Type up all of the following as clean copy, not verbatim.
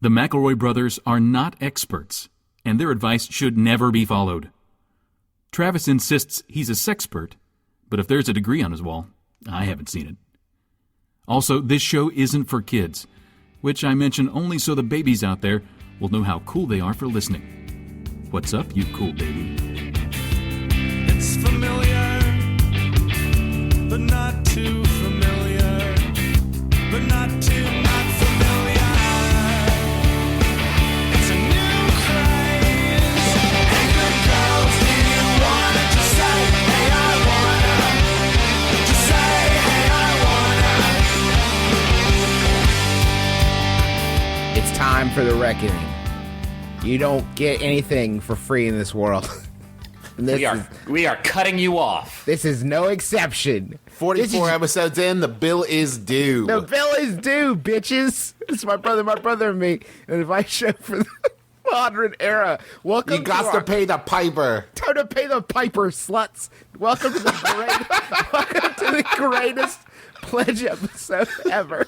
The McElroy brothers are not experts, and their advice should never be followed. Travis insists he's a sexpert, but if there's a degree on his wall, I haven't seen it. Also, this show isn't for kids, which I mention only so the babies out there will know how cool they are for listening. What's up, you cool baby? It's familiar, but not too familiar, but not too not familiar. It's a new craze. England girls, do you wanna just say, hey, I wanna? Just say, hey, I wanna. It's time for the reckoning. You don't get anything for free in this world. We are cutting you off. This is no exception. 44 episodes in, the bill is due. The bill is due, bitches. It's my brother, and me. An advice show for the modern era. Welcome You got to pay the piper. Time to pay the piper, sluts. Welcome to the greatest pledge episode ever.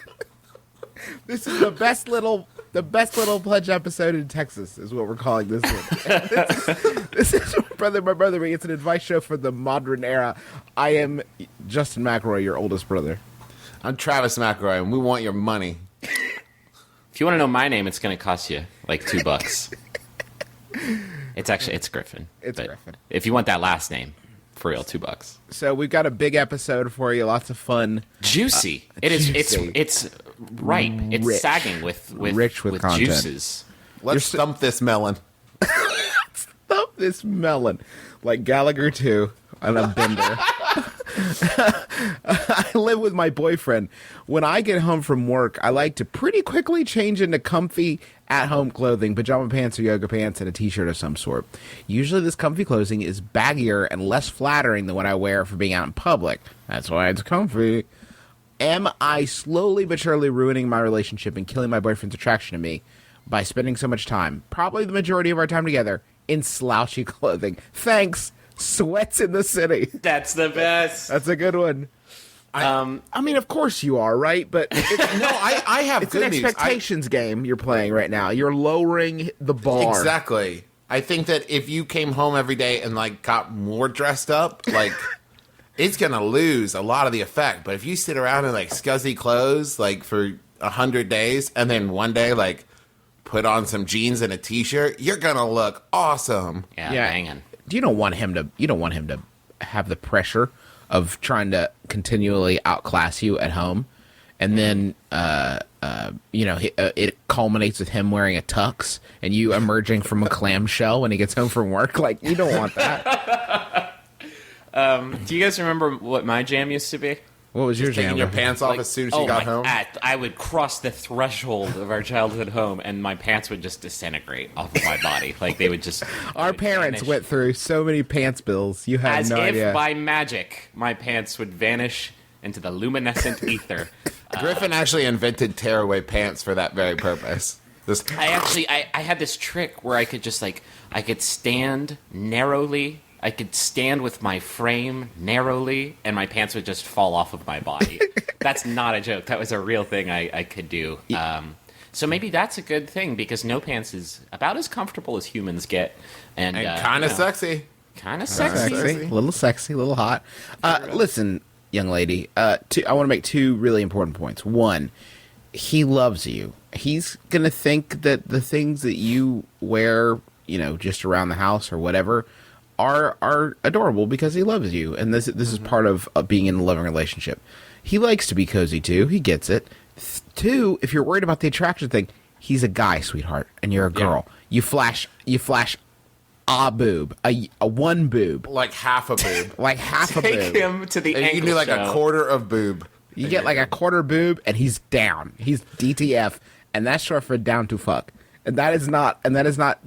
This is the best little pledge episode in Texas is what we're calling this one. This is my brother, me. It's an advice show for the modern era. I am Justin McElroy, your oldest brother. I'm Travis McElroy, and we want your money. If you want to know my name, it's going to cost you like $2. It's Griffin. It's Griffin. If you want that last name, for real, $2. So we've got a big episode for you. Lots of fun. Juicy. It is. juicy. It's ripe. It's Rich. sagging with Rich with content. juices. Let's stump this melon. Stump this melon. Like Gallagher 2 on a bender. I live with my boyfriend. When I get home from work, I like to pretty quickly change into comfy at-home clothing, pajama pants or yoga pants, and a t-shirt of some sort. Usually this comfy clothing is baggier and less flattering than what I wear for being out in public. That's why it's comfy. Am I slowly but surely ruining my relationship and killing my boyfriend's attraction to me by spending so much time, probably the majority of our time together, in slouchy clothing? Thanks. Sweats in the city. That's the best. That's a good one. I mean, of course you are, right? But I have it's good an news. expectations game you're playing right now. You're lowering the bar. Exactly. I think that if you came home every day and like got more dressed up, like it's gonna lose a lot of the effect. But if you sit around in like scuzzy clothes like for 100 days and then one day like put on some jeans and a t-shirt, you're gonna look awesome. Yeah, banging. You don't want him to have the pressure of trying to continually outclass you at home, and then it culminates with him wearing a tux and you emerging from a clamshell when he gets home from work. Like, you don't want that. Do you guys remember what my jam used to be? What was your Taking jam? your pants off as soon as you got home? I would cross the threshold of our childhood home, and my pants would just disintegrate off of my body. Like, they would just... Our parents vanish. went through so many pants bills. You had As no if idea. by magic, my pants would vanish into the luminescent ether. Griffin actually invented tearaway pants for that very purpose. I had this trick where I could just, like, I could stand narrowly... I could stand with my frame narrowly, and my pants would just fall off of my body. That's not a joke. That was a real thing I could do. So maybe that's a good thing, because no pants is about as comfortable as humans get. And kind of sexy. Kind of sexy. A little sexy, a little hot. Listen, young lady, I want to make two really important points. One, he loves you. He's going to think that the things that you wear, just around the house or whatever, are adorable because he loves you, and this is part of being in a loving relationship. He likes to be cozy too. He gets it. Two, if you're worried about the attraction thing, he's a guy, sweetheart, and you're a girl. Yeah. You flash a boob, a one boob, like half a boob, like half a Take boob. him to the and you ankle do like show. a quarter of boob. You get like a quarter boob, and he's down. He's DTF, and that's short for down to fuck. And that is not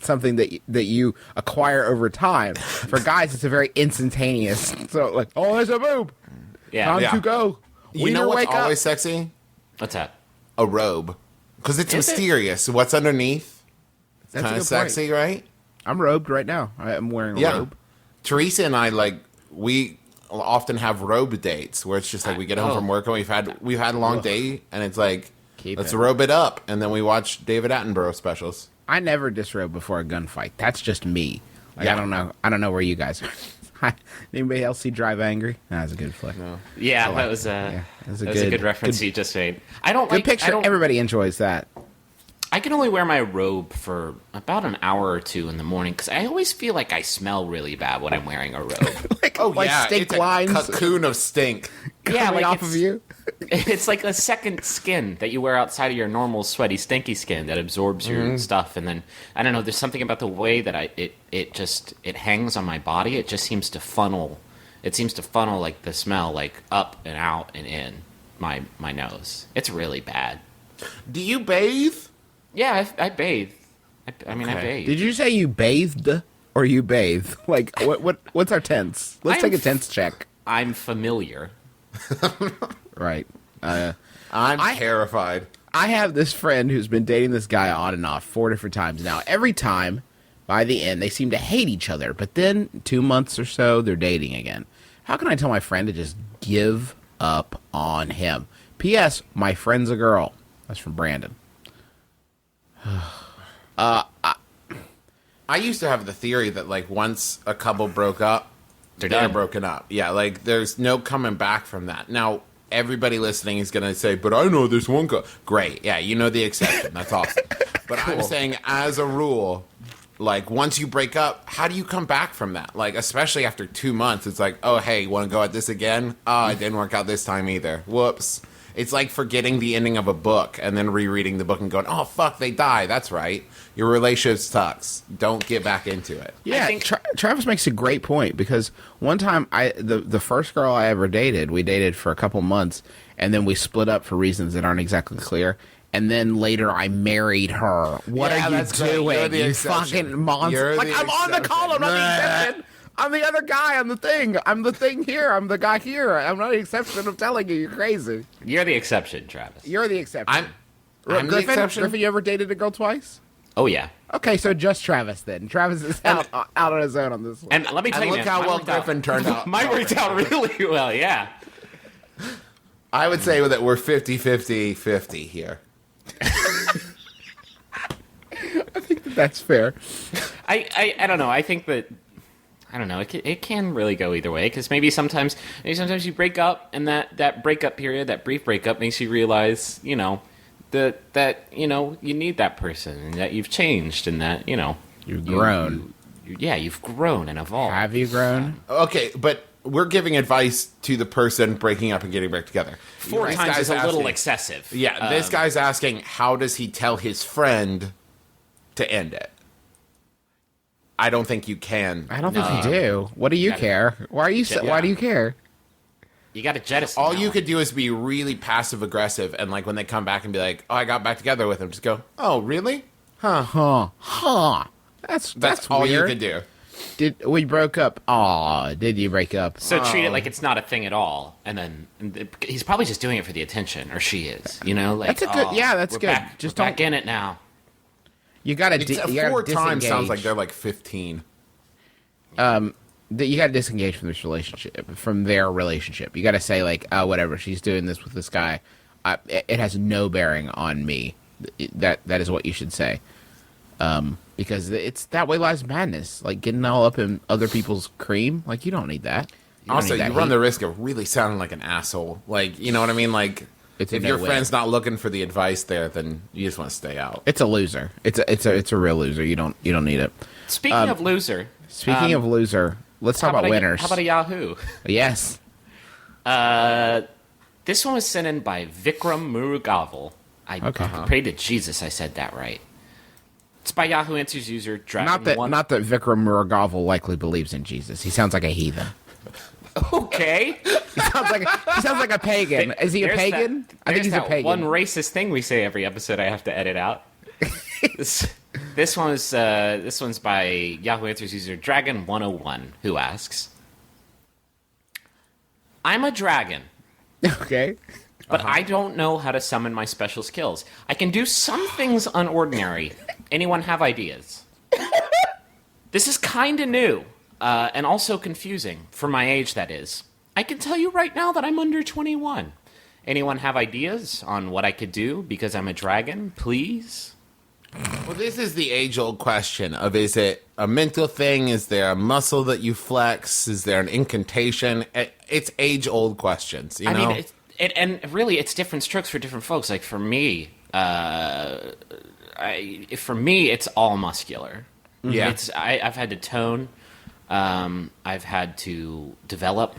something that you acquire over time. For guys, it's a very instantaneous. So like, oh, there's a boob. Yeah. Time to go. You know what's always sexy? What's that? A robe, because it's mysterious. What's underneath? That's kind of sexy, right? I'm robed right now. I'm wearing a robe. Teresa and I we often have robe dates where it's just like we get home from work and we've had a long day and it's like Let's robe it up, and then we watch David Attenborough specials. I never disrobe before a gunfight. That's just me. Like, Yeah. I don't know where you guys are. Anybody else see Drive Angry? That was a good flick. No. Yeah, that was that was a a good- good reference good- you just made. I don't Good like. picture. I don't, Everybody enjoys that. I can only wear my robe for about an hour or two in the morning because I always feel like I smell really bad when I'm wearing a robe. Like stink it's lines a cocoon of stink. Yeah, coming like off it's- of you. It's like a second skin that you wear outside of your normal sweaty, stinky skin that absorbs your stuff, and then I don't know. There's something about the way that it hangs on my body. It just seems to funnel. It seems to funnel like the smell like up and out and in my nose. It's really bad. Do you bathe? Yeah, I bathe. I mean, I Okay. bathe. Did you say you bathed or you bathe? Like what's our tense? Let's I'm take a tense check. I'm familiar. Right. I'm terrified. I have this friend who's been dating this guy on and off 4 different times now. Every time, by the end, they seem to hate each other. But then 2 months or so, they're dating again. How can I tell my friend to just give up on him? P.S. My friend's a girl. That's from Brandon. I used to have the theory that, like, once a couple broke up, They're they're done. broken up. Yeah, like, there's no coming back from that. Now, everybody listening is going to say, but I know this one girl. Great. Yeah, you know the exception. That's awesome. But I'm saying, as a rule, like, once you break up, how do you come back from that? Like, especially after 2 months, it's like, oh, hey, want to go at this again? Oh, it didn't work out this time either. Whoops. It's like forgetting the ending of a book and then rereading the book and going, oh, fuck, they die. That's right. Your relationship sucks. Don't get back into it. Yeah, think- Travis makes a great point because one time the first girl I ever dated, we dated for a couple months and then we split up for reasons that aren't exactly clear. And then later I married her. What Yeah, are you that's great. You're doing, the you exception. fucking monster? You're Like, the I'm on the exception. call, I'm not the Nah. exception. I'm the other guy, I'm the thing. I'm the thing here, I'm the guy here. I'm not the exception, I'm telling you, you're crazy. You're the exception, Travis. You're the exception. I'm the Griffin, exception. Griffin, you ever dated a girl twice? Oh yeah. Okay, so just Travis then. Travis is out on his own on this one. And let me tell And you, look man, how mine well worked out- Griffin turned out. Mine worked out really well. Yeah. I would say that we're 50-50-50 here. That's fair. I don't know. I think that I don't know. It can really go either way because maybe sometimes you break up and that breakup period, that brief breakup, makes you realize that you need that person and that you've changed and that You've grown. You've grown and evolved. Have you grown? Okay, but we're giving advice to the person breaking up and getting back together. 4 This times guy's is a little asking- excessive. Yeah, this guy's asking, how does he tell his friend to end it? I don't think you can. I don't think you do. What do you gotta- care? Why are you? Why do you care? You got to jettison. All now. you could do is be really passive aggressive, and like when they come back and be like, "Oh, I got back together with him," just go, "Oh, really? Huh? That's all weird. you could do." Did we broke up? Aw, did you break up? So treat it like it's not a thing at all, and then he's probably just doing it for the attention, or she is. Like That's a good- oh, yeah, that's we're good. Back, Just we're back don't- in it now. You gotta. It's, you gotta 4 times sounds like disengage. they're like 15. You gotta disengage from this relationship, from their relationship. You gotta say like, oh, whatever. She's doing this with this guy. It has no bearing on me. That is what you should say. Because it's that way lies madness. Like getting all up in other people's cream. Like you don't need that. don't Also, need that you run heat. the risk of really sounding like an asshole. Like, you know what I mean? Like, It's a if no your win. friend's not looking for the advice there, then you just want to stay out. It's a loser. It's a real loser. You don't need it. Speaking of loser, Speaking of loser, let's talk about winners. How about a Yahoo? Yes. This one was sent in by Vikram Murugavel. I pray to Jesus I said that right. It's by Yahoo Answers user Dragon Not that Vikram Murugavel likely believes in Jesus. He sounds like a heathen. Okay. He sounds like a pagan. Is he a There's pagan? that- I think there's he's a that pagan. one racist thing we say every episode I have to edit out. This one's by Yahoo Answers user Dragon101 who asks, I'm a dragon, Okay. but I don't know how to summon my special skills. I can do some things unordinary. Anyone have ideas? This is kinda new, and also confusing, for my age that is. I can tell you right now that I'm under 21. Anyone have ideas on what I could do because I'm a dragon? Please. Well, this is the age-old question of, is it a mental thing? Is there a muscle that you flex? Is there an incantation? It's age-old questions, you know? I mean, and really, it's different strokes for different folks. Like, for me, it's all muscular. Yeah. I've had to tone. I've had to develop.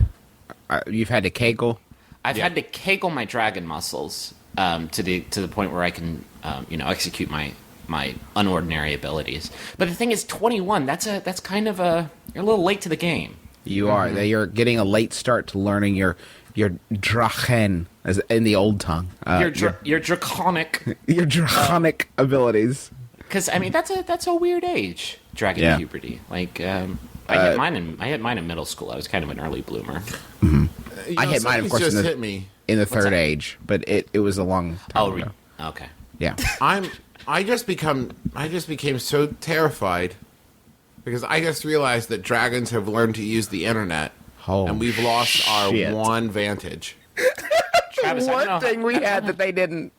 You've had to kegel. I've had to kegel my dragon muscles to the point where I can, execute my unordinary abilities. But the thing is, 21. That's kind of you're a little late to the game. You are. You're getting a late start to learning your Drachen, as in the old tongue. Your draconic. Your draconic abilities. Because I mean, that's a weird age, dragon puberty. Like I had mine in middle school. I was kind of an early bloomer. I hit mine, of course, just in the, hit me. in the third age, but it was a long time ago. Okay. Yeah. I just became so terrified because I just realized that dragons have learned to use the internet, and we've lost our one vantage. Travis, One thing we had that they didn't.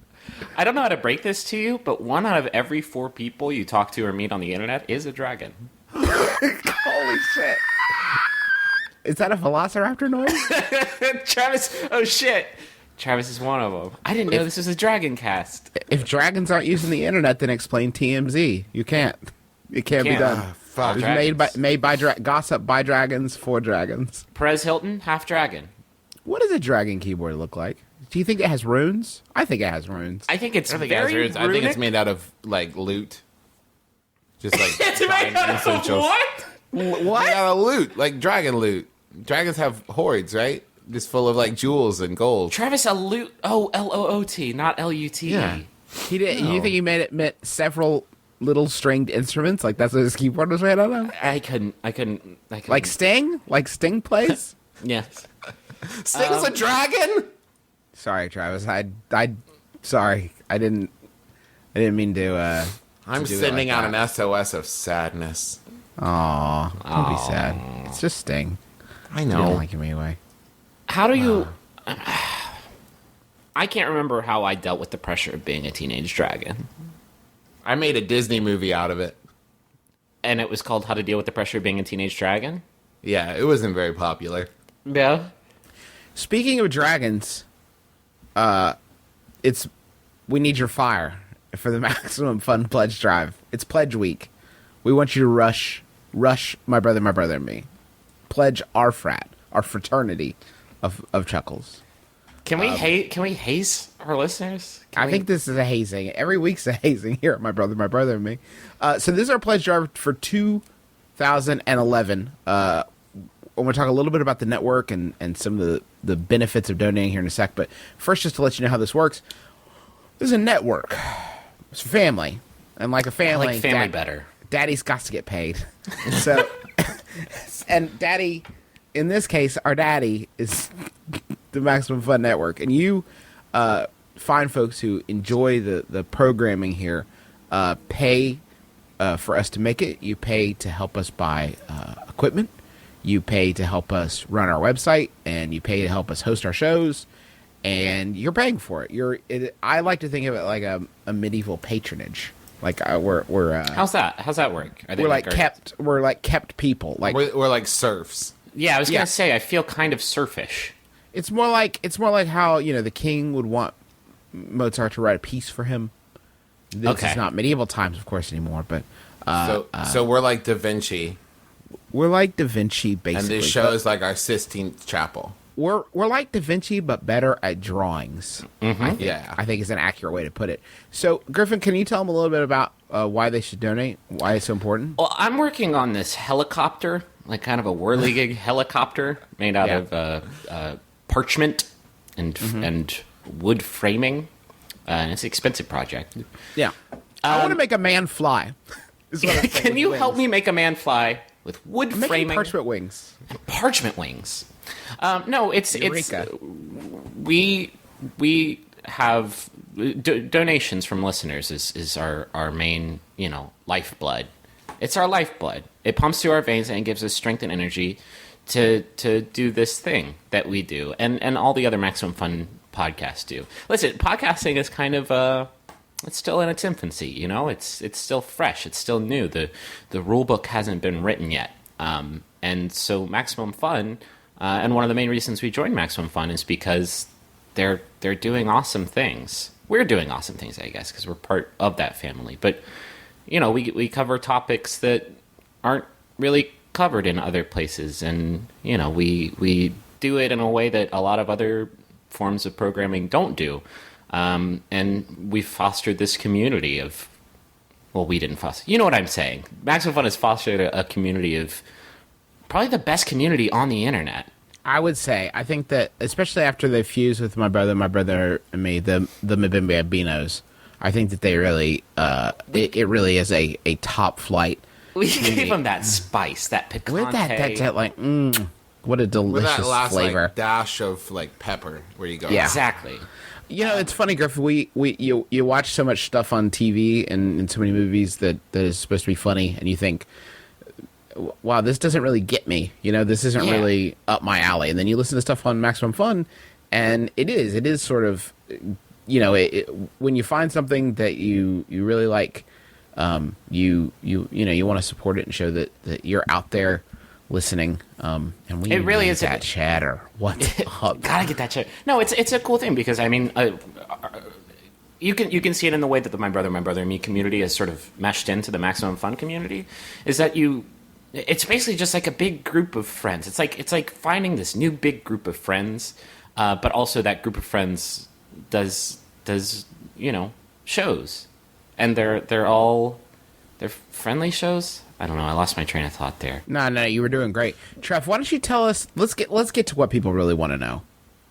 I don't know how to break this to you, but 1 out of every 4 people you talk to or meet on the internet is a dragon. Holy shit! Is that a velociraptor noise? Travis, oh shit. Travis is one of them. I didn't know this was a dragon cast. If dragons aren't using the internet, then explain TMZ. You can't. It can't be done. Fuck. It was made by gossip by dragons for dragons. Perez Hilton, half dragon. What does a dragon keyboard look like? Do you think it has runes? I think it has runes. I think it's I think very it's I think it's runic. made out of like loot, just like It's made out of essentials. what? What? Made out of loot, like dragon loot. Dragons have hoards, right? Just full of like jewels and gold. Travis, a loot. Oh, Loot, not Lute. Yeah. He did. You think he made it meant several little stringed instruments? Like that's what his keyboard was made out of? I couldn't. Like Sting? Like Sting plays? Yes. Sting's a dragon. Sorry, Travis. Sorry. I didn't mean to. I'm to do it sending like out that. an SOS of sadness. Aw, don't be sad. It's just Sting. I You know. don't like him anyway. How do you? I can't remember how I dealt with the pressure of being a teenage dragon, I made a Disney movie out of it. and it was called "How to Deal with the Pressure of Being a Teenage Dragon." Yeah, it wasn't very popular. Yeah. Speaking of dragons, we need your fire for the maximum fun pledge drive. It's pledge week. We want you to rush my brother, and me. Pledge our fraternity of chuckles. Can we haze our listeners? I think this is a hazing. Every week's a hazing here at my brother, and me. So this is our pledge drive for 2011. I'm going to talk a little bit about the network and some of the benefits of donating here in a sec. But first, just to let you know how this works, this is a network. It's a family. And like a I family, like family better. Daddy's got to get paid. So, and Daddy, in this case, our daddy is the Maximum Fun Network. And you find folks who enjoy the programming here pay for us to make it. You pay to help us buy equipment. You pay to help us run our website, and you pay to help us host our shows, and you're paying for it. I like to think of it like a medieval patronage. Like we're How's that work? Are they we're like kept people. Like We're like serfs. Yeah, I was Yeah. gonna say I feel kind of serfish. it's more like how the king would want Mozart to write a piece for him. This Okay. is not medieval times, of course, anymore, but So we're like Da Vinci, we're like Da Vinci basically. and this show is like our Sistine Chapel. We're like Da Vinci, but better at drawings. Yeah. I think is an accurate way to put it. So, Griffin, can you tell them a little bit about why they should donate? Why it's so important? Well, I'm working on this helicopter, like kind of a whirligig helicopter made out of parchment and wood framing. And it's an expensive project. Yeah, I want to make a man fly. is what I'm saying, Can with you wings. help me make a man fly with wood I'm making framing? parchment wings. Parchment wings. No, it's Eureka. we have donations from listeners is our main lifeblood. It's our lifeblood. It pumps through our veins and gives us strength and energy to do this thing that we do, and all the other Maximum Fun podcasts do. Listen, podcasting is kind of it's still in its infancy. You know, it's still fresh. It's still new. The rule book hasn't been written yet. And so Maximum Fun, and one of the main reasons we joined Maximum Fun is because they're doing awesome things. We're doing awesome things, I guess, because we're part of that family. But you know, we cover topics that aren't really covered in other places, and you know, we do it in a way that a lot of other forms of programming don't do. And we fostered this community of, well, we didn't foster. You know what I'm saying? Maximum Fun has fostered a community of probably the best community on the internet. I would say, I think that, especially after they fused with my brother and me, the MBMBaM, I think that they really, it really is a top flight. We gave them that spice, that picante. With that like, what a With delicious that last flavor. like dash of like pepper where you go. Yeah. Exactly. You know, it's funny, Griff. You watch so much stuff on TV and so many movies that is supposed to be funny, and you think, wow, this doesn't really get me. You know, this isn't really up my alley. And then you listen to stuff on Maximum Fun, and it is sort of, you know, when you find something that you really like, you want to support it and show that you're out there listening. And we It really is that chatter. What's up? Gotta get that shit. No, it's a cool thing because I mean, you can see it in the way that the My Brother and Me community has sort of meshed into the Maximum Fun community. Is that it's basically just like a big group of friends. It's like finding this new big group of friends, but also that group of friends does shows, and they're friendly shows. I don't know. I lost my train of thought there. No, you were doing great. Trev, why don't you tell us, let's get to what people really want to know.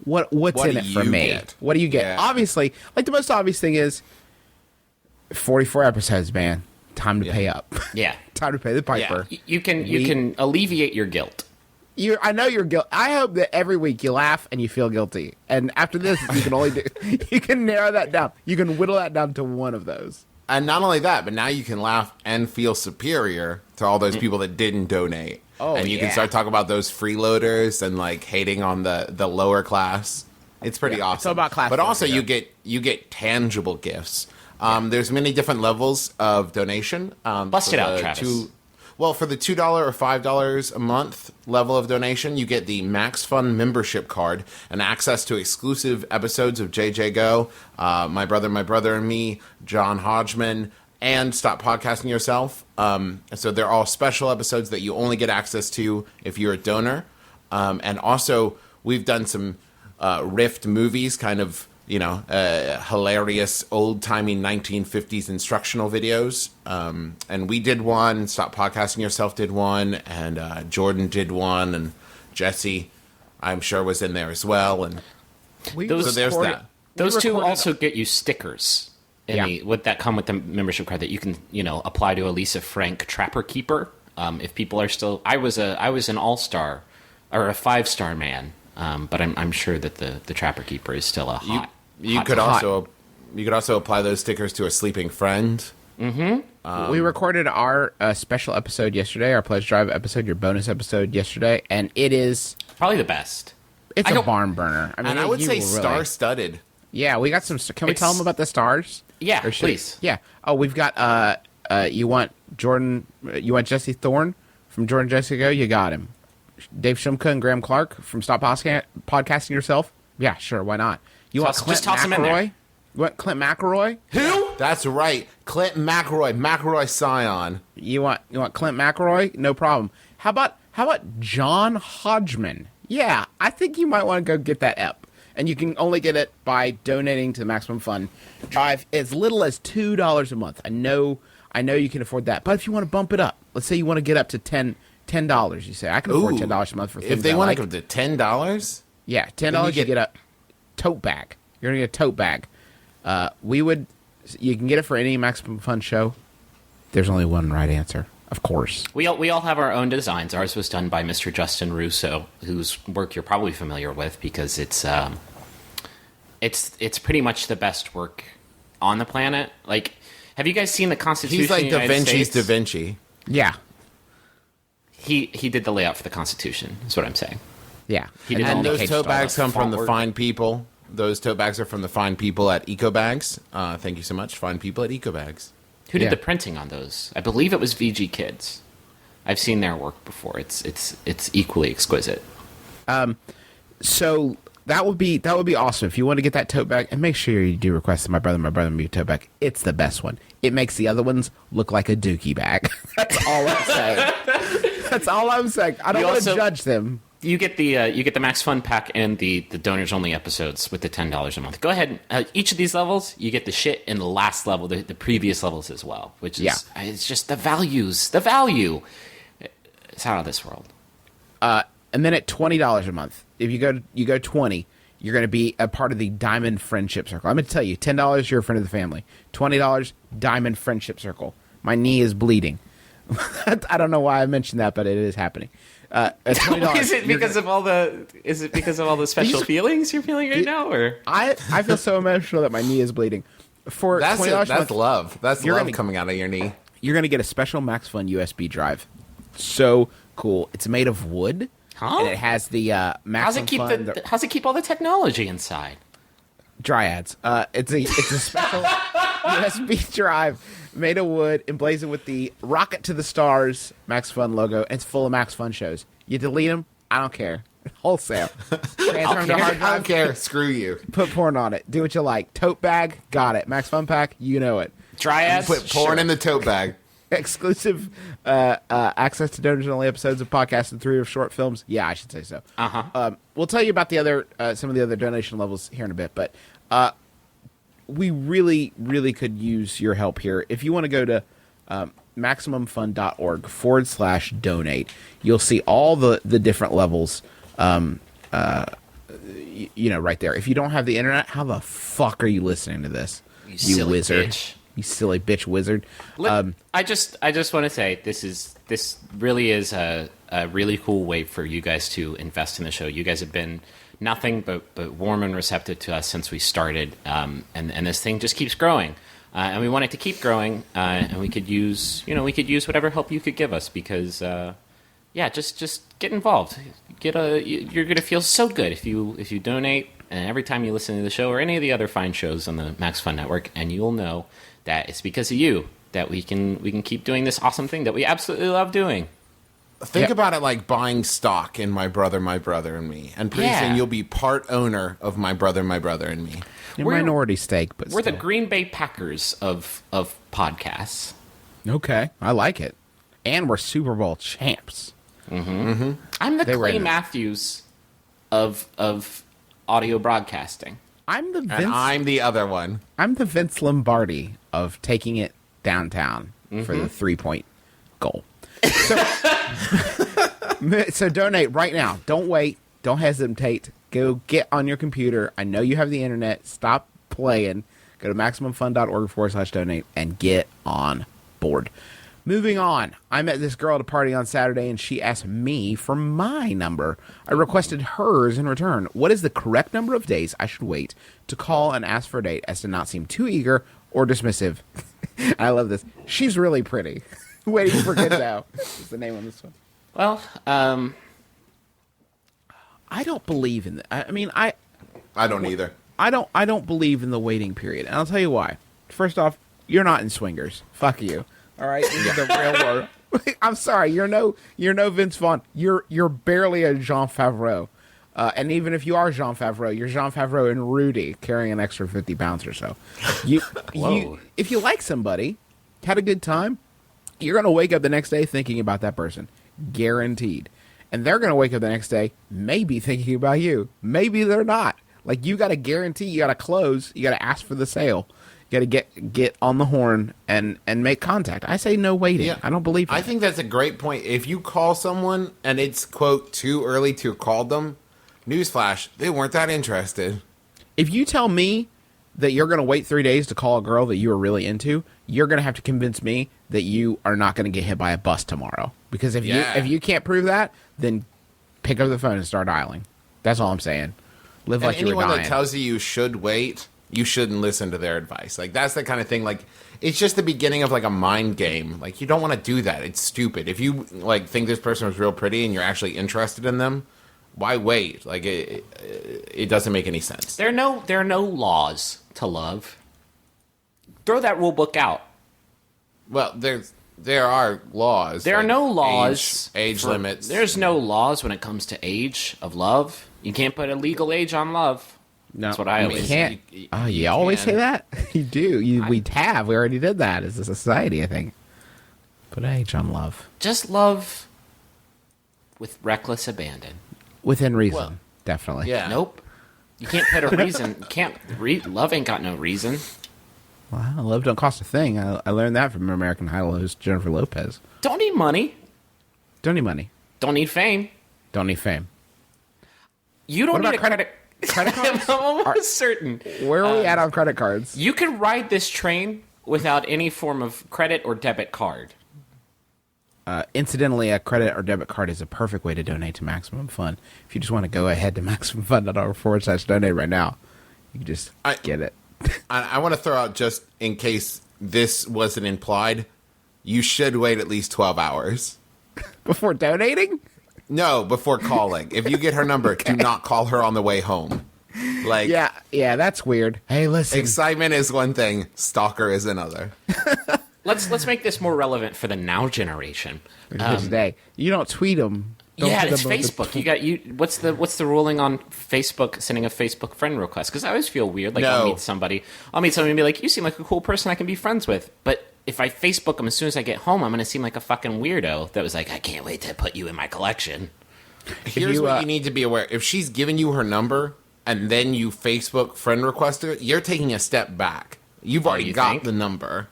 What's What in do it for you me? get? What do you get? Yeah. Obviously, like the most obvious thing is 44 episodes, man. Time to pay up. Yeah. Time to pay the piper. You can alleviate your guilt. I know you're guilty. I hope that every week you laugh and you feel guilty. And after this, you can narrow that down. You can whittle that down to one of those. And not only that, but now you can laugh and feel superior to all those people that didn't donate. Oh, and you yeah. can start talking about those freeloaders and like hating on the lower class. It's pretty awesome. it's all about class But also warfare. you get tangible gifts. There's many different levels of donation. Bust for it out, the Travis. for the $2 or $5 a month level of donation, you get the Max Fun membership card and access to exclusive episodes of JJ Go, My Brother and Me, John Hodgman, and Stop Podcasting Yourself. So they're all special episodes that you only get access to if you're a donor. And also, we've done some riffed movies, kind of, hilarious old-timey 1950s instructional videos. And we did one, Stop Podcasting Yourself did one, and Jordan did one, and Jesse, I'm sure, was in there as well. And Those- so there's that. Those two recorded- also get you stickers. Yeah. That come with the membership card that you can, apply to a Lisa Frank Trapper Keeper. If people are still, I was an all-star or a 5-star man, but I'm sure that the Trapper Keeper is still a hot. You could also apply those stickers to a sleeping friend. We recorded our special episode yesterday, our Pledge Drive episode, your bonus episode yesterday, and it is Probably the best. it's I a don't- barn burner. I mean, And I would you say will really- star-studded. Yeah, we got some. Can we tell them about the stars? Yeah, Or should- please. Yeah. Oh, we've got. You want Jordan? You want Jesse Thorne from Jordan Jesse Go? You got him. Dave Shumka and Graham Clark from Stop Podcasting Yourself? Yeah, sure. Why not? You want Toss- Clint just toss him in there. McElroy? You want Clint McElroy? Who? That's right. Clint McElroy Scion. You want Clint McElroy? No problem. How about John Hodgman? Yeah, I think you might want to go get that ep. And you can only get it by donating to the Maximum Fun Drive as little as $2 a month. I know you can afford that. But if you want to bump it up, let's say you want to get up to $10, you say, I can afford Ooh. $10 a month for things If they I want like. to go to $10, Yeah, $10 you get a tote bag. You're going to get a tote bag. You can get it for any Maximum Fun show. There's only one right answer, of course. We all have our own designs. Ours was done by Mr. Justin Russo, whose work you're probably familiar with because it's pretty much the best work on the planet. Like, have you guys seen the Constitution? he's like of the Da United Vinci's States? Da Vinci. Yeah, He did the layout for the Constitution. Is what I'm saying. yeah. He did all And the those cage tote style bags stuff, come from font the work. fine people Those tote bags are from the fine people at EcoBags. Thank you so much, fine people at EcoBags. Who did Yeah. the printing on those? I believe it was VG Kids. I've seen their work before. It's equally exquisite. So that would be awesome if you want to get that tote bag, and make sure you do request my brother and me tote bag. It's the best one. It makes the other ones look like a dookie bag. That's all I'm saying. That's all I'm saying. I don't You want to also- judge them. You get the Max Fun pack and the donors only episodes with the $10 a month. Go ahead. Each of these levels, you get the shit in the last level, the previous levels as well, which is it's just the values, the value. It's out of this world. And then at $20 a month, if you go 20, you're going to be a part of the Diamond Friendship Circle. I'm going to tell you, $10, you're a friend of the family. $20, Diamond Friendship Circle. My knee is bleeding. I don't know why I mentioned that, but it is happening. At $20, Is it because of all the special feelings you're feeling right now, or I feel so emotional that my knee is bleeding. For That's $20 a that's month, love. That's You're love gonna- coming out of your knee. you're going to get a special Max Fun USB drive. So cool. It's made of wood. Huh? And it has the Max Fun how's it keep all the technology inside? Dryads. It's a special USB drive made of wood, emblazoned with the Rocket to the Stars Max Fun logo. And it's full of Max Fun shows. You delete them, I don't care. Wholesale. Transfer them to hard I don't drive, care. Screw you. put porn on it. Do what you like. Tote bag, got it. Max Fun pack, you know it. Dryads. Put porn in the tote bag. Exclusive access to donors only episodes of podcasts and 3 of short films. Yeah, I should say so. We'll tell you about the other some of the other donation levels here in a bit, but we really, really could use your help here. If you want to go to MaximumFun.org/donate, you'll see all the different levels. Right there. If you don't have the internet, how the fuck are you listening to this? You silly wizard. bitch. You silly bitch wizard. I just want to say this really is a really cool way for you guys to invest in the show. You guys have been nothing but warm and receptive to us since we started, and this thing just keeps growing, and we want it to keep growing, and we could use whatever help you could give us because just get involved. You're gonna feel so good if you donate, and every time you listen to the show or any of the other fine shows on the Max Fun Network, and you'll know that it's because of you that we can keep doing this awesome thing that we absolutely love doing. Think about it like buying stock in My Brother, and Me. And pretty Yeah. soon you'll be part owner of My Brother, and Me. Your minority stake, but We're the still. Green Bay Packers of podcasts. Okay, I like it. And we're Super Bowl champs. I'm the They were Clay in it. Matthews of audio broadcasting. I'm the And Vince. I'm the other one. I'm the Vince Lombardi of taking it downtown for the 3-point goal. So donate right now. Don't wait. Don't hesitate. Go get on your computer. I know you have the internet. Stop playing. Go to MaximumFun.org/donate and get on board. Moving on. I met this girl at a party on Saturday and she asked me for my number. I requested hers in return. What is the correct number of days I should wait to call and ask for a date as to not seem too eager or dismissive? I love this. She's really pretty. Waiting for good now is the name on this one. Well, I don't believe in that. I mean, I don't either. I don't believe in the waiting period. And I'll tell you why. First off, you're not in swingers. Fuck you. All right? This is the real world. I'm sorry, you're no Vince Vaughn. You're barely a Jean Favreau. And even if you are Jean Favreau, you're Jean Favreau and Rudy carrying an extra 50 pounds or so. If you like somebody, had a good time, you're going to wake up the next day thinking about that person. Guaranteed. And they're going to wake up the next day maybe thinking about you. Maybe they're not. Like, you got to guarantee, you got to close, you got to ask for the sale. You got to get on the horn and make contact. I say no waiting. Yeah. I don't believe in I it. think that's a great point. If you call someone and it's, quote, too early to call them, newsflash, they weren't that interested. If you tell me that you're going to wait 3 days to call a girl that you are really into, you're going to have to convince me that you are not going to get hit by a bus tomorrow. Because if you can't prove that, then pick up the phone and start dialing. That's all I'm saying. Live And like you were anyone dying. that tells you should wait, you shouldn't listen to their advice. Like, that's the kind of thing, like, it's just the beginning of, like, a mind game. Like, you don't want to do that. It's stupid. If you, like, think this person was real pretty and you're actually interested in them, Why wait? Like it doesn't make any sense. There are no laws to love. Throw that rule book out. Well, there are laws. There are like no laws. Age limits. There's no laws when it comes to age of love. You can't put a legal age on love. No, That's what I always can't. You- Oh, you you always can. say that? You do. We have. We already did that as a society, I think. Put age on love. just love with reckless abandon. Within reason, Well, definitely. Yeah. Nope. You can't put a reason. You can't. Love ain't got no reason. Wow, love don't cost a thing. I learned that from American Idol host Jennifer Lopez. Don't need money. Don't need money. Don't need fame. Don't need fame. You don't What need about a credit. Credit cards? I'm almost certain. Where are we at on credit cards? You can ride this train without any form of credit or debit card. Incidentally, a credit or debit card is a perfect way to donate to Maximum Fun. If you just want to go ahead to MaximumFun.org/donate right now, you can just get it. I want to throw out, just in case this wasn't implied, you should wait at least 12 hours. Before donating? No, before calling. If you get her number, do not call her on the way home. Like, Yeah, that's weird. Hey, listen. excitement is one thing, stalker is another. Let's make this more relevant for the now generation. Today, you don't tweet them. Yeah, it's Facebook. What's the ruling on Facebook sending a Facebook friend request? Because I always feel weird. Like I'll No. meet somebody and be like, "You seem like a cool person I can be friends with." But if I Facebook them as soon as I get home, I'm going to seem like a fucking weirdo that was like, "I can't wait to put you in my collection." Here's you, what you need to be aware. If she's giving you her number and then you Facebook friend request her, you're taking a step back. You've already you got think? the number.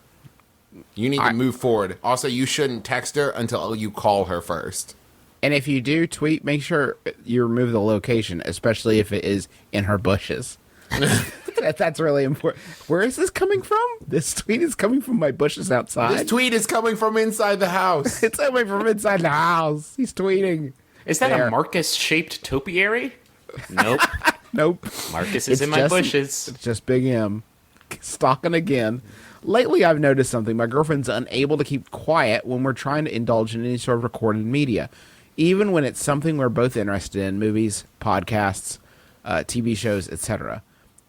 You need to move forward. Also, you shouldn't text her until you call her first. And if you do tweet, make sure you remove the location, especially if it is in her bushes. That's really important. Where is this coming from? This tweet is coming from my bushes outside. This tweet is coming from inside the house. It's coming from inside the house. He's tweeting. Is that There. a Marcus-shaped topiary? Nope. Nope. Marcus is It's in my just- bushes. It's just Big M. Stalking again. Lately, I've noticed something. My girlfriend's unable to keep quiet when we're trying to indulge in any sort of recorded media. Even when it's something we're both interested in, movies, podcasts, TV shows, etc.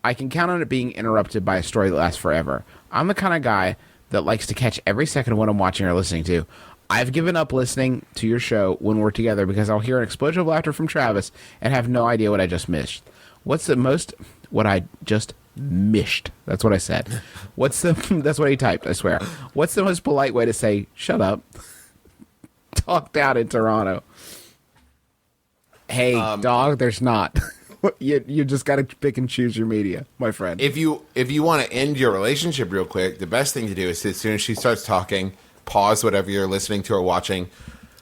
I can count on it being interrupted by a story that lasts forever. I'm the kind of guy that likes to catch every second of what I'm watching or listening to. I've given up listening to your show when we're together because I'll hear an explosion of laughter from Travis and have no idea what I just missed. What I just missed. That's what I said. That's what he typed, I swear. What's the most polite way to say, shut up? Talked out in Toronto. Hey, dog, there's not. You just got to pick and choose your media, my friend. If you want to end your relationship real quick, the best thing to do is, as soon as she starts talking, pause whatever you're listening to or watching,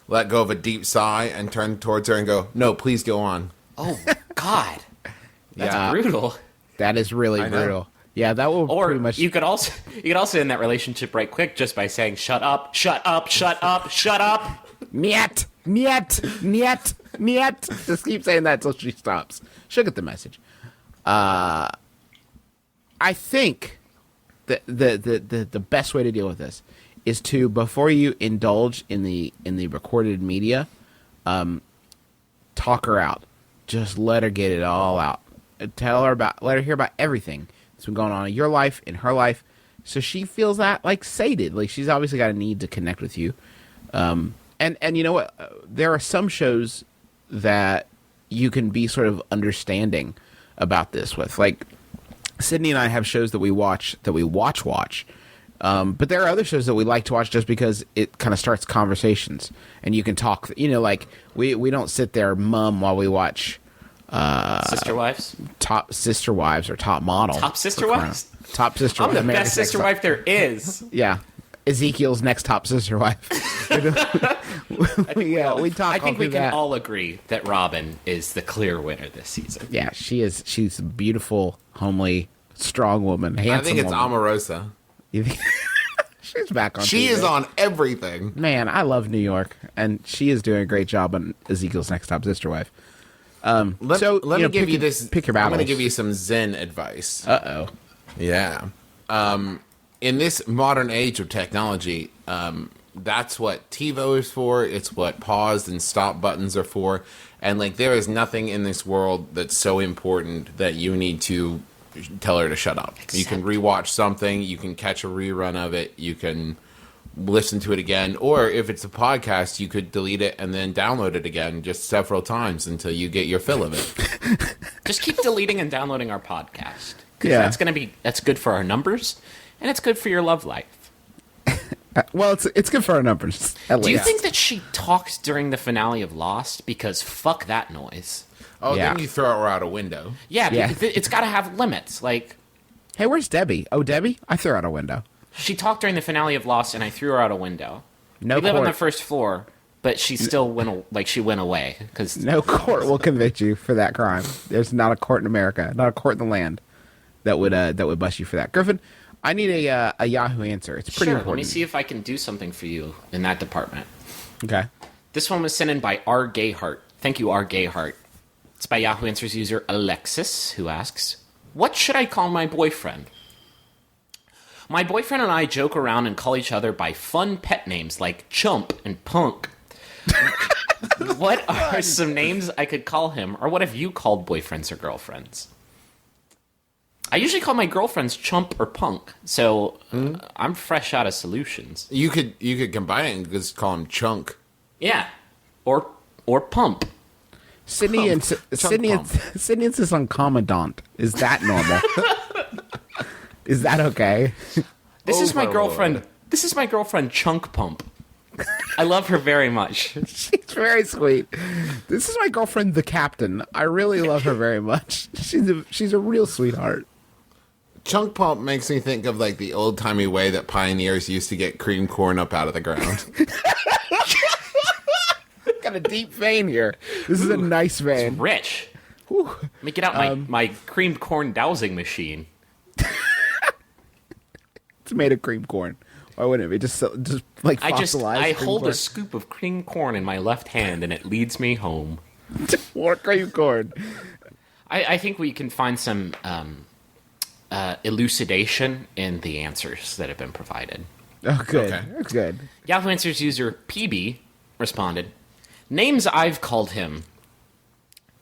let go of a deep sigh, and turn towards her and go, "No, please go on." Oh God, that's Yeah. brutal. That is really I know. brutal. Yeah, that will Or pretty much... you could also end that relationship right quick just by saying, "Shut up, shut up, shut up, shut up." Niet, niet, niet, niet. Just keep saying that until she stops. She'll get the message. I think that the best way to deal with this is to, before you indulge in the recorded media, talk her out. Just let her get it all out. Let her hear about everything that's been going on in your life, in her life, so she feels that like sated. Like she's obviously got a need to connect with you. And you know what? There are some shows that you can be sort of understanding about this with. Like Sydney and I have shows that we watch. But there are other shows that we like to watch just because it kind of starts conversations and you can talk. You know, like we don't sit there mum while we watch Sister Wives, Top Sister Wives or Top Model. Top Sister Wives. Top Sister I'm Wives. the America's best sister Next wife there is. Yeah. Ezekiel's next top sister wife. We talk. I think all we through can that. all agree that Robin is the clear winner this season. Yeah, she is. She's a beautiful, homely, strong woman. Handsome I think it's woman. Omarosa. You think- She's back on. She TV. is on everything. Man, I love New York, and she is doing a great job on Ezekiel's next top sister wife. Let me give you pick this. Pick your I'm battles. going to give you some Zen advice. Uh-oh. Yeah. In this modern age of technology, that's what TiVo is for. It's what pause and stop buttons are for. And like, there is nothing in this world that's so important that you need to tell her to shut up. You can rewatch something, you can catch a rerun of it, you can listen to it again, or if it's a podcast, you could delete it and then download it again just several times until you get your fill of it. Just keep deleting and downloading our podcast. 'Cause Yeah. that's good for our numbers, and it's good for your love life. Well, it's good for our numbers. At Do you least. think that she talks during the finale of Lost? Because fuck that noise. Oh, Yeah. then you throw her out a window. Yeah, Yeah. because it's got to have limits. Like, Hey, where's Debbie? Oh, Debbie? I threw her out a window. she talked during the finale of Lost, and I threw her out a window. No we live on court. the first floor, but she still she went away. Cause No court will convict you for that crime. There's not a court in America, not a court in the land that would bust you for that. Griffin, I need a Yahoo answer. It's pretty sure, important. let me see if I can do something for you in that department. Okay. This one was sent in by R. Gayhart. Thank you, R. Gayhart. It's by Yahoo Answers user Alexis, who asks, "What should I call my boyfriend? My boyfriend and I joke around and call each other by fun pet names like Chump and Punk. What are some names I could call him, or what have you called boyfriends or girlfriends?" I usually call my girlfriends Chump or Punk, so I'm fresh out of solutions. You could combine it and just call him Chunk. Yeah, or Pump. Sydney and Chunk Sydney pump. Sydney insists on commandant. Is that normal? Is that okay? This is my Overlord. girlfriend. This is my girlfriend, Chunk Pump. I love her very much. She's very sweet. This is my girlfriend, the captain. I really love her very much. She's a real sweetheart. Chunk pump makes me think of like the old timey way that pioneers used to get cream corn up out of the ground. Got a deep vein here. This is a nice vein. Rich. Whew. Let me get out my creamed corn dowsing machine. It's made of cream corn. Why wouldn't it be? Just like fossilized I cream hold corn. a scoop of cream corn in my left hand, and it leads me home. More cream corn. I think we can find some elucidation in the answers that have been provided. Oh, good. Okay. That's good. Yahoo Answers user PB responded, "Names I've called him: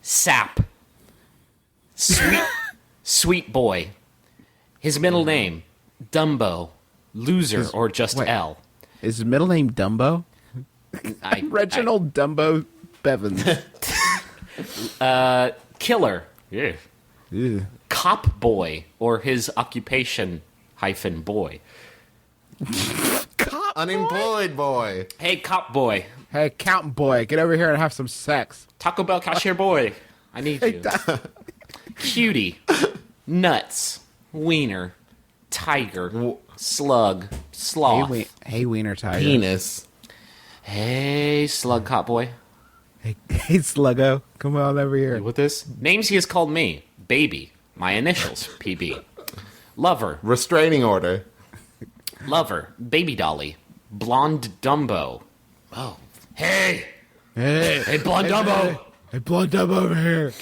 Sap, Sweet Boy. His middle name, Dumbo, Loser, or just wait. L. Is his middle name Dumbo? I- Reginald Dumbo Bevins. Killer, yeah. Ew. Cop Boy, or his occupation hyphen boy. Unemployed boy. Hey, Cop Boy, Hey, accountant boy, get over here and have some sex. Taco Bell cashier boy, I need you. Cutie, Nuts, Wiener, Tiger, Slug, Sloth. Hey, Wiener Tiger. Penis. Hey, Slug Cop Boy. Hey, Sluggo, come on over here. What this? Names he has called me: Baby, my initials, PB. Lover, Restraining order. Lover, Baby Dolly, Blonde Dumbo. Oh, hey, Hey, Blonde Dumbo. Hey, blonde Dumbo over here.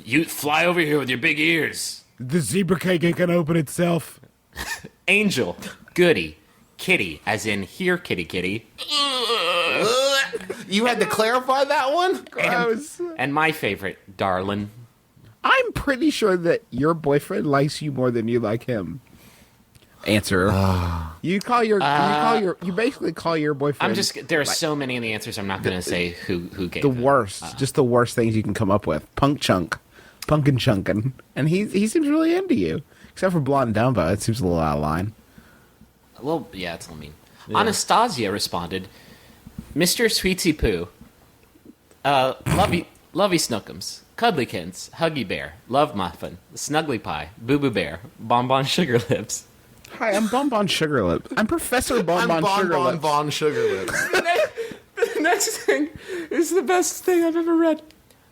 You fly over here with your big ears. The zebra cake ain't gonna open itself. Angel, Goody, Kitty, as in here, kitty, kitty. You had to clarify that one? Gross. And my favorite, Darlin. I'm pretty sure that your boyfriend likes you more than you like him. Answer. You basically call your boyfriend. There are so many in the answers. I'm not going to say who gave the it. worst, just the worst things you can come up with. Punk chunk, punkin chunkin, and he seems really into you. Except for blonde Dumbo, it seems a little out of line. Well, yeah, it's a little mean. Anastasia responded, Mr. Sweetie Poo, Lovey Snookums, Cuddlykins, Huggy Bear, Love Muffin, Snuggly Pie, Boo Boo Bear, Bonbon Sugar Lips. Hi, I'm Bonbon Sugarlip. I'm Professor Bonbon Sugarlip. Bon Sugar Lips. The next thing is the best thing I've ever read.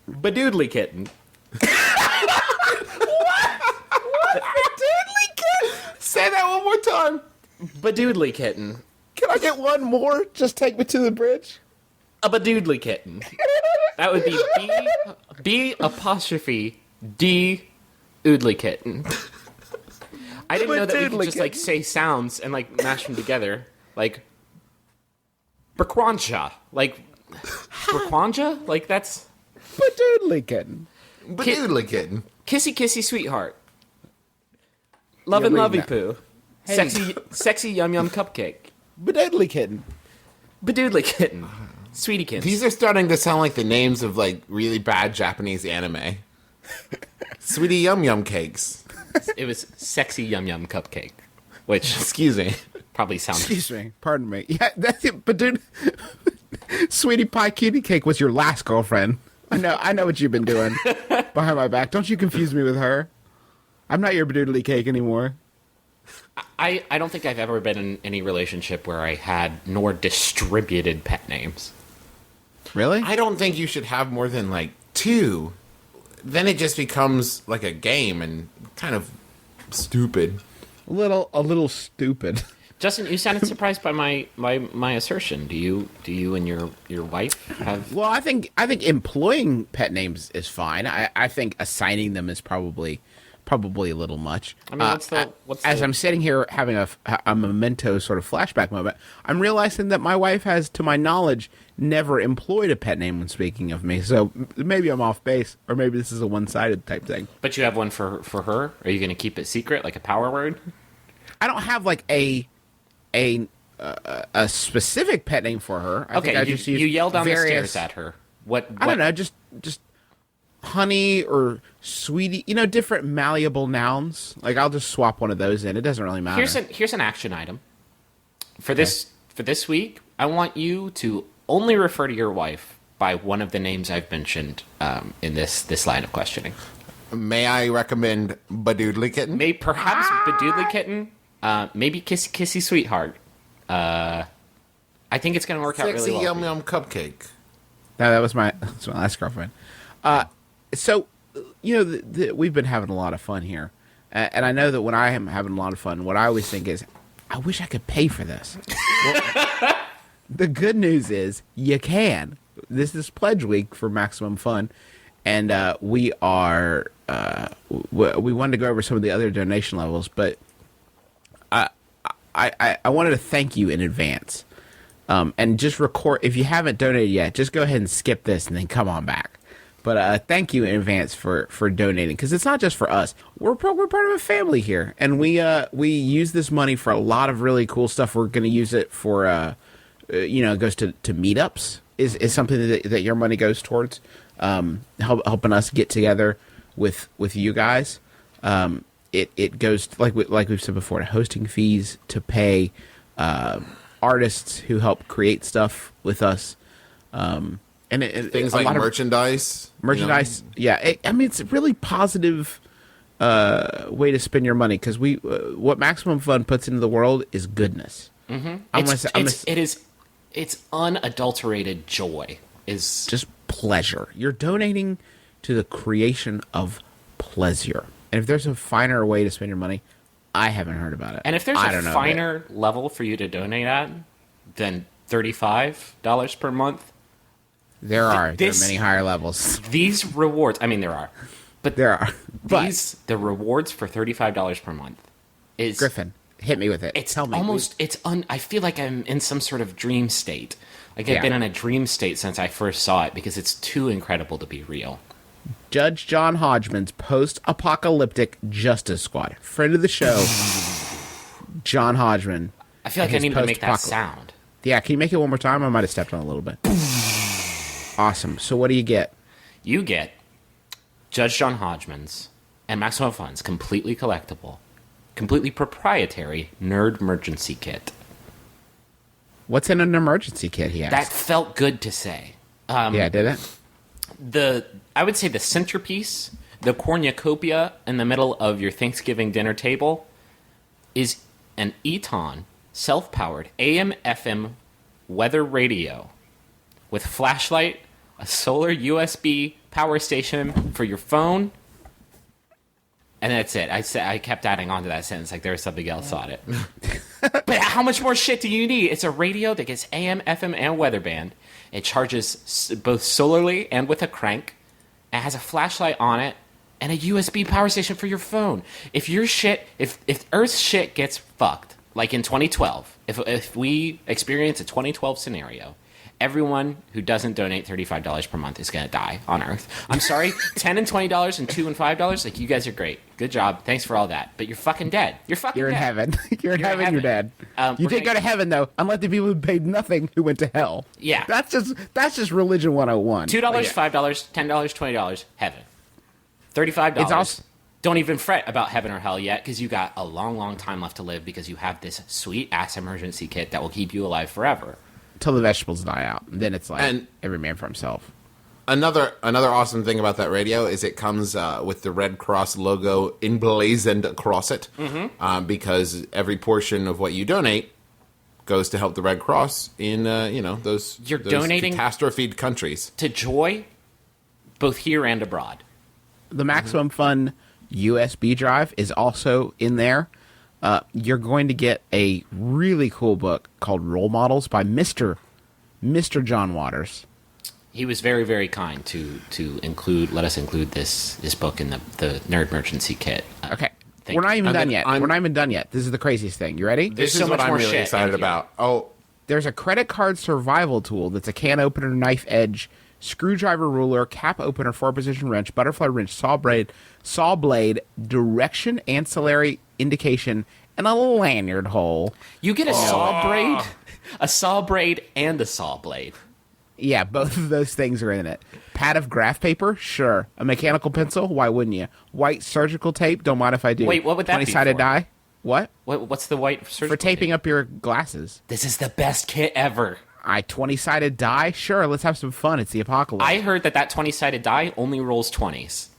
Badoodly Kitten. Say that one more time. Badoodly Kitten. Can I get one more? Just take me to the bridge. A Badoodly Kitten. That would be B apostrophe D oodly kitten. I didn't know that we could just like say sounds and like mash them together. Like Braquanja. Like, Braquanja? Like, that's... Badoodly kitten. Badoodly kitten. Kissy Kissy Sweetheart. Love You're and Lovey reading Poo. Sexy Yum Yum Cupcake. Badoodly kitten. Badoodly Kitten. Sweetie Kitten. These are starting to sound like the names of like really bad Japanese anime. Sweetie Yum Yum Cakes. It was Sexy Yum Yum Cupcake. Which Excuse me. probably sounds... Excuse me. Pardon me. Yeah, that's it. But dude, Sweetie Pie Cutie Cake was your last girlfriend. I know what you've been doing behind my back. Don't you confuse me with her. I'm not your Badoodly Cake anymore. I don't think I've ever been in any relationship where I had nor distributed pet names. Really? I don't think you should have more than like 2. Then it just becomes like a game and kind of stupid. A little stupid. Justin, you sounded surprised by my assertion. Do you and your wife have... Well, I think employing pet names is fine. I think assigning them is probably a little much. I mean, as I'm sitting here having a memento sort of flashback moment, I'm realizing that my wife has, to my knowledge, never employed a pet name when speaking of me. So maybe I'm off base, or maybe this is a one-sided type thing. But you have one for her? Are you going to keep it secret, like a power word? I don't have like a specific pet name for her. I think I just use you yell down various, the stairs at her. What? I don't know, just honey or sweetie, different malleable nouns. Like I'll just swap one of those in. It doesn't really matter. Here's an action item. For this week, I want you to only refer to your wife by one of the names I've mentioned in this line of questioning. May I recommend Badoodly Kitten? Maybe perhaps Badoodly Kitten. Maybe Kissy Kissy Sweetheart. I think it's going to work out really Sexy well. Yum Yum Cupcake. No, that's my last girlfriend. So, we've been having a lot of fun here. And I know that when I am having a lot of fun, what I always think is, I wish I could pay for this. Well, the good news is you can. This is Pledge Week for Maximum Fun. And we are, we wanted to go over some of the other donation levels, but I wanted to thank you in advance. And just record, if you haven't donated yet, just go ahead and skip this and then come on back. But thank you in advance for donating, because it's not just for us. We're part of a family here, and we use this money for a lot of really cool stuff. We're going to use it for, it goes to meetups is something that your money goes towards, helping us get together with you guys. It goes, like we've said before, to hosting fees, to pay artists who help create stuff with us. And Things like merchandise. Merchandise, yeah. It's a really positive way to spend your money, because what Maximum Fun puts into the world is goodness. Mm-hmm. It's unadulterated joy. Is just pleasure. You're donating to the creation of pleasure. And if there's a finer way to spend your money, I haven't heard about it. And if there's a finer level for you to donate at than $35 per month, there are many higher levels. These rewards, there are. But there are. The rewards for $35 per month is... Griffin, hit me with it. Tell me. I feel like I'm in some sort of dream state. Like I've been in a dream state since I first saw it, because it's too incredible to be real. Judge John Hodgman's post-apocalyptic Justice Squad. Friend of the show, John Hodgman. I feel like I need to make that sound. Yeah, can you make it one more time? I might have stepped on it a little bit. Awesome. So what do you get? You get Judge John Hodgman's and Maximum Fun's completely collectible, completely proprietary Nerd Emergency Kit. What's in an emergency kit, he asked? That felt good to say. Yeah, did it? I would say the centerpiece, the cornucopia in the middle of your Thanksgiving dinner table, is an Eton self-powered AM/FM weather radio with flashlight, a solar USB power station for your phone, and that's it. I kept adding on to that sentence like there was something else on it. But how much more shit do you need? It's a radio that gets AM, FM, and weather band. It charges both solarly and with a crank. It has a flashlight on it and a USB power station for your phone. If Earth's shit gets fucked, like in 2012, if we experience a 2012 scenario, everyone who doesn't donate $35 per month is going to die on Earth. I'm sorry, $10 and $20 and $2 and $5, like, you guys are great. Good job. Thanks for all that. But you're fucking dead. You're fucking You're in dead. heaven. You're in heaven. You're dead. You we're did go gonna- to heaven, though, unlike the people who paid nothing who went to hell. Yeah. That's just religion 101. $2, $5, $10, $20, heaven. $35. It's also- Don't even fret about heaven or hell yet, because you got a long, long time left to live, because you have this sweet-ass emergency kit that will keep you alive forever. Till the vegetables die out. Then it's like And- every man for himself. Another awesome thing about that radio is it comes with the Red Cross logo emblazoned across it, because every portion of what you donate goes to help the Red Cross in those You're those donating- catastrophied countries. To joy, both here and abroad. The Maximum Fun USB drive is also in there. You're going to get a really cool book called Role Models by Mr. John Waters. He was very, very kind to let us include this book in the Nerd Emergency Kit. Okay. Thank We're not you. even And done then yet. I'm- We're not even done yet. This is the craziest thing. You ready? This so is what much I'm more really shit, excited thank you. about. Oh, There's a credit card survival tool that's a can opener, knife edge, screwdriver ruler, cap opener, 4-position wrench, butterfly wrench, saw blade, direction, ancillary indication, and a lanyard hole. You get a saw braid, and a saw blade. Yeah, both of those things are in it. Pad of graph paper? Sure. A mechanical pencil? Why wouldn't you? White surgical tape? Don't mind if I do. Wait, what would that be 20-sided for? die? What? What's the white surgical For taping tape? up your glasses. This is the best kit ever. 20-sided die? Sure, let's have some fun. It's the apocalypse. I heard that 20-sided die only rolls 20s.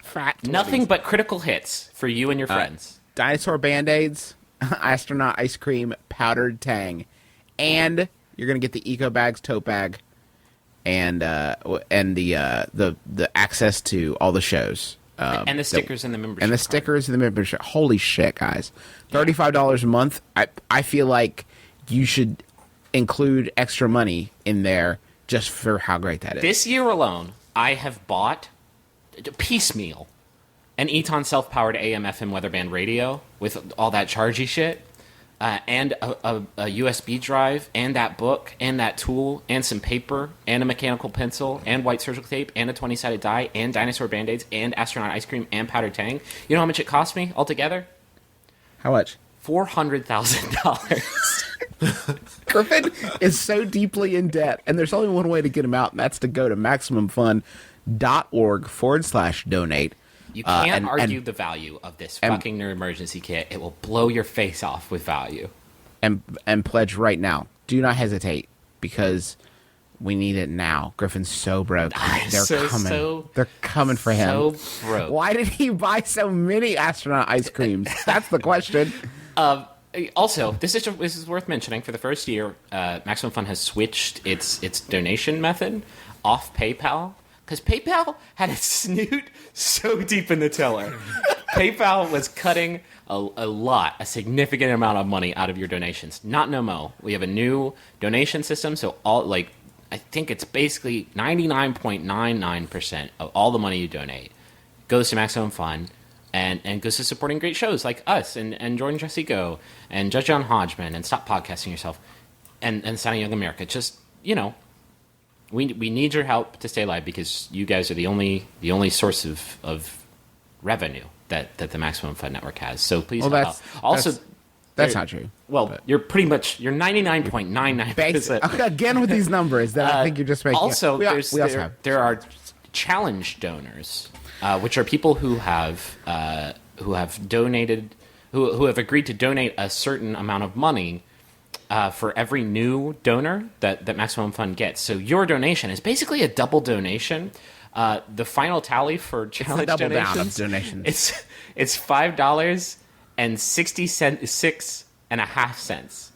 Fat 20s. Nothing but critical hits for you and your friends. Dinosaur Band-Aids, astronaut ice cream, powdered tang. And you're going to get the Eco Bags tote bag and the access to all the shows. And the stickers in the membership And the card. stickers in the membership. Holy shit, guys. $35 a month. I feel like you should include extra money in there just for how great that is. This year alone, I have bought piecemeal an Eton self-powered AM/FM weather band radio with all that chargy shit, and a USB drive, and that book, and that tool, and some paper, and a mechanical pencil, and white surgical tape, and a 20-sided die, and dinosaur Band-Aids, and astronaut ice cream, and powdered tang. You know how much it cost me altogether? How much? $400,000. Griffin is so deeply in debt, and there's only one way to get him out, and that's to go to MaximumFun.org/donate. You can't and- argue the value of this fucking nerd emergency kit. It will blow your face off with value. and pledge right now. Do not hesitate, because we need it now. Griffin's so broke. They're coming. They're coming for him. So broke. Why did he buy so many astronaut ice creams? That's the question. Also, this is worth mentioning. For the first year, Maximum Fun has switched its donation method off PayPal, because PayPal had its snoot so deep in the tiller. PayPal was cutting a significant amount of money out of your donations. Not no mo. We have a new donation system, so I think it's basically 99.99% of all the money you donate goes to Maximum Fun. And goes to supporting great shows like us and Jordan Jesse Go and Judge John Hodgman and Stop Podcasting Yourself and Sounding Young America. Just, we need your help to stay alive, because you guys are the only source of revenue that the Maximum Fun Network has. So please help out. Also, that's not true. well, but- you're 99.99%. Again with these numbers that I think you're just making. Also, we also have. there are challenge donors, which are people who have donated, who have agreed to donate a certain amount of money for every new donor that Maximum Fun gets. So your donation is basically a double donation. The final tally for challenge double down of donations, donations. it's $5.66.50.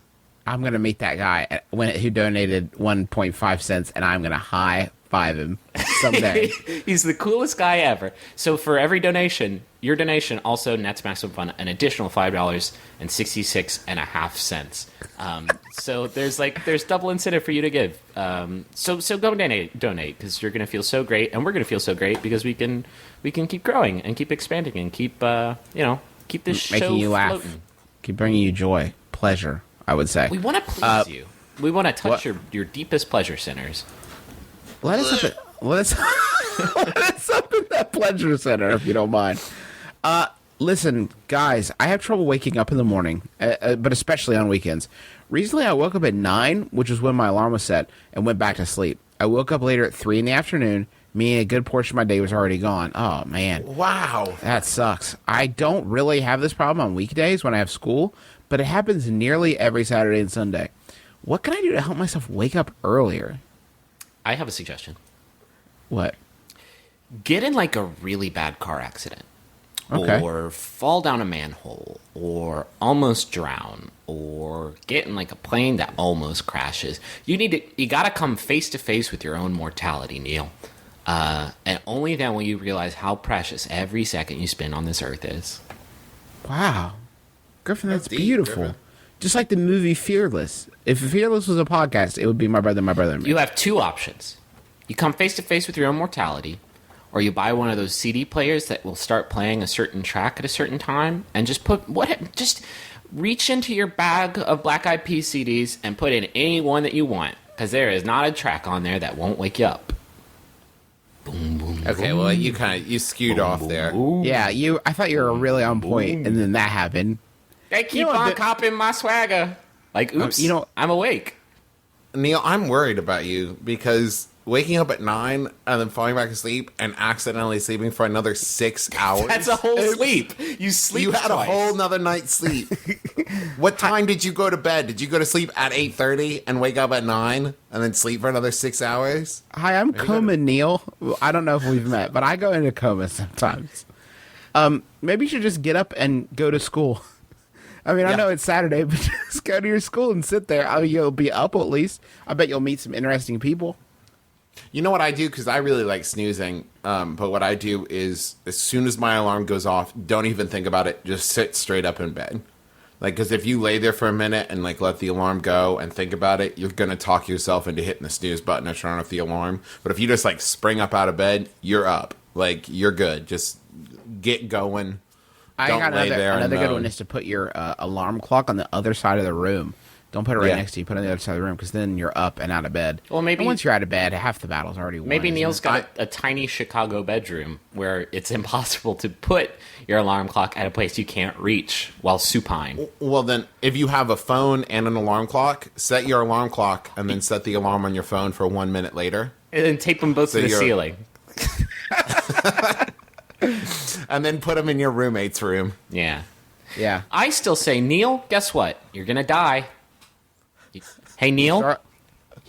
I'm gonna meet that guy who donated 1.5 cents, and I'm gonna high five him someday. He's the coolest guy ever. So for every donation, your donation also nets Maximum Fun an additional $5.66.50. So there's double incentive for you to give. So go donate, because you're gonna feel so great, and we're gonna feel so great because we can keep growing and keep expanding and keep this Making show you laugh. floating. Keep bringing you joy, pleasure, I would say. We want to please you. We want to touch what- your deepest pleasure centers. Let us up let us up in that pleasure center, if you don't mind. Listen, guys, I have trouble waking up in the morning, but especially on weekends. Recently, I woke up at 9, which is when my alarm was set, and went back to sleep. I woke up later at 3 in the afternoon, meaning a good portion of my day was already gone. Oh, man. Wow. That sucks. I don't really have this problem on weekdays when I have school, but it happens nearly every Saturday and Sunday. What can I do to help myself wake up earlier? I have a suggestion. What? Get in like a really bad car accident. Okay. Or fall down a manhole, or almost drown, or get in like a plane that almost crashes. You gotta come face to face with your own mortality, Neil. And only then will you realize how precious every second you spend on this earth is. Wow. Griffin, that's deep, beautiful. Griffin. Just like the movie Fearless. If Fearless was a podcast, it would be My Brother, and Me. You have two options. You come face to face with your own mortality, or you buy one of those CD players that will start playing a certain track at a certain time, and just reach into your bag of Black Eyed Peas CDs and put in any one that you want, because there is not a track on there that won't wake you up. Boom, boom. Okay, well, you skewed off there. Yeah, I thought you were really on point, and then that happened. They keep You know, on the- copying my swagger. Like, oops, you know- I'm awake. Neil, I'm worried about you because waking up at 9 and then falling back asleep and accidentally sleeping for another 6 hours. That's a whole sleep. You sleep You had twice. a whole nother night's sleep. What time did you go to bed? Did you go to sleep at 8:30 and wake up at 9 and then sleep for another 6 hours? Hi, I'm Coma Neil. I don't know if we've met, but I go into coma sometimes. Maybe you should just get up and go to school. I mean, I Yeah. know it's Saturday, but just go to your school and sit there. I mean, you'll be up at least. I bet you'll meet some interesting people. You know what I do? Because I really like snoozing. But what I do is, as soon as my alarm goes off, don't even think about it. Just sit straight up in bed. Like, because if you lay there for a minute and like let the alarm go and think about it, you're gonna talk yourself into hitting the snooze button or turn off the alarm. But if you just like spring up out of bed, you're up. Like, you're good. Just get going. I Don't got lay there another good and one is to put your alarm clock on the other side of the room. Don't put it right Yeah. next to you. Put it on the other side of the room because then you're up and out of bed. Well, maybe- And once you're out of bed, half the battle's already won. Maybe isn't Neil's it? got a tiny Chicago bedroom where it's impossible to put your alarm clock at a place you can't reach while supine. Well, then, if you have a phone and an alarm clock, set your alarm clock and then set the alarm on your phone for 1 minute later. And then tape them both So to the you're- ceiling. And then put them in your roommate's room. Yeah. Yeah. I still say, Neil, guess what? You're going to die. Hey, Neil, Start-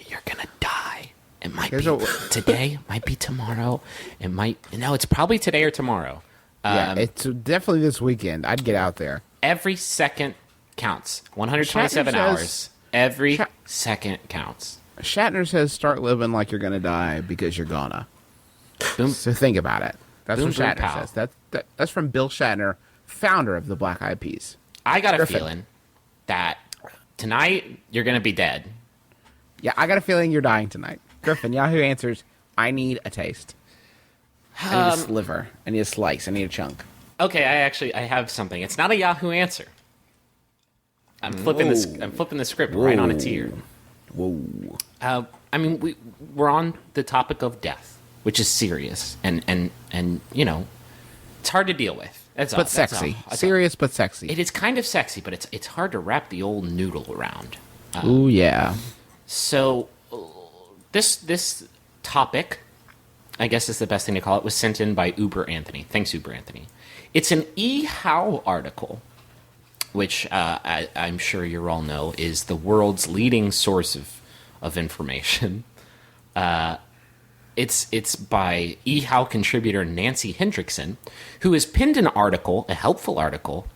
you're going to die. It might Here's be a- today, might be tomorrow. It's probably today or tomorrow. Yeah, it's definitely this weekend. I'd get out there. Every second counts. 127 Shatner hours. says- Every Shat- second counts. Shatner says, "Start living like you're gonna die because you're gonna." Boom. So think about it. That's Boom, what boom, Shatner pow. says. That's from Bill Shatner, founder of the Black Eyed Peas. I got a Griffin. feeling that tonight you're going to be dead. Yeah, I got a feeling you're dying tonight. Griffin, Yahoo answers, "I need a taste. I need a sliver. I need a slice. I need a chunk." Okay, I have something. It's not a Yahoo answer. I'm flipping the script right on its ear. Whoa. I mean, we're on the topic of death, which is serious and it's hard to deal with. That's But sexy. Serious but sexy. It is kind of sexy, but it's hard to wrap the old noodle around. Ooh, yeah. So this topic, I guess is the best thing to call it, was sent in by Uber Anthony. Thanks, Uber Anthony. It's an eHow article, which I'm sure you all know is the world's leading source of information. It's by eHow contributor Nancy Hendrickson, who has pinned an article, a helpful article,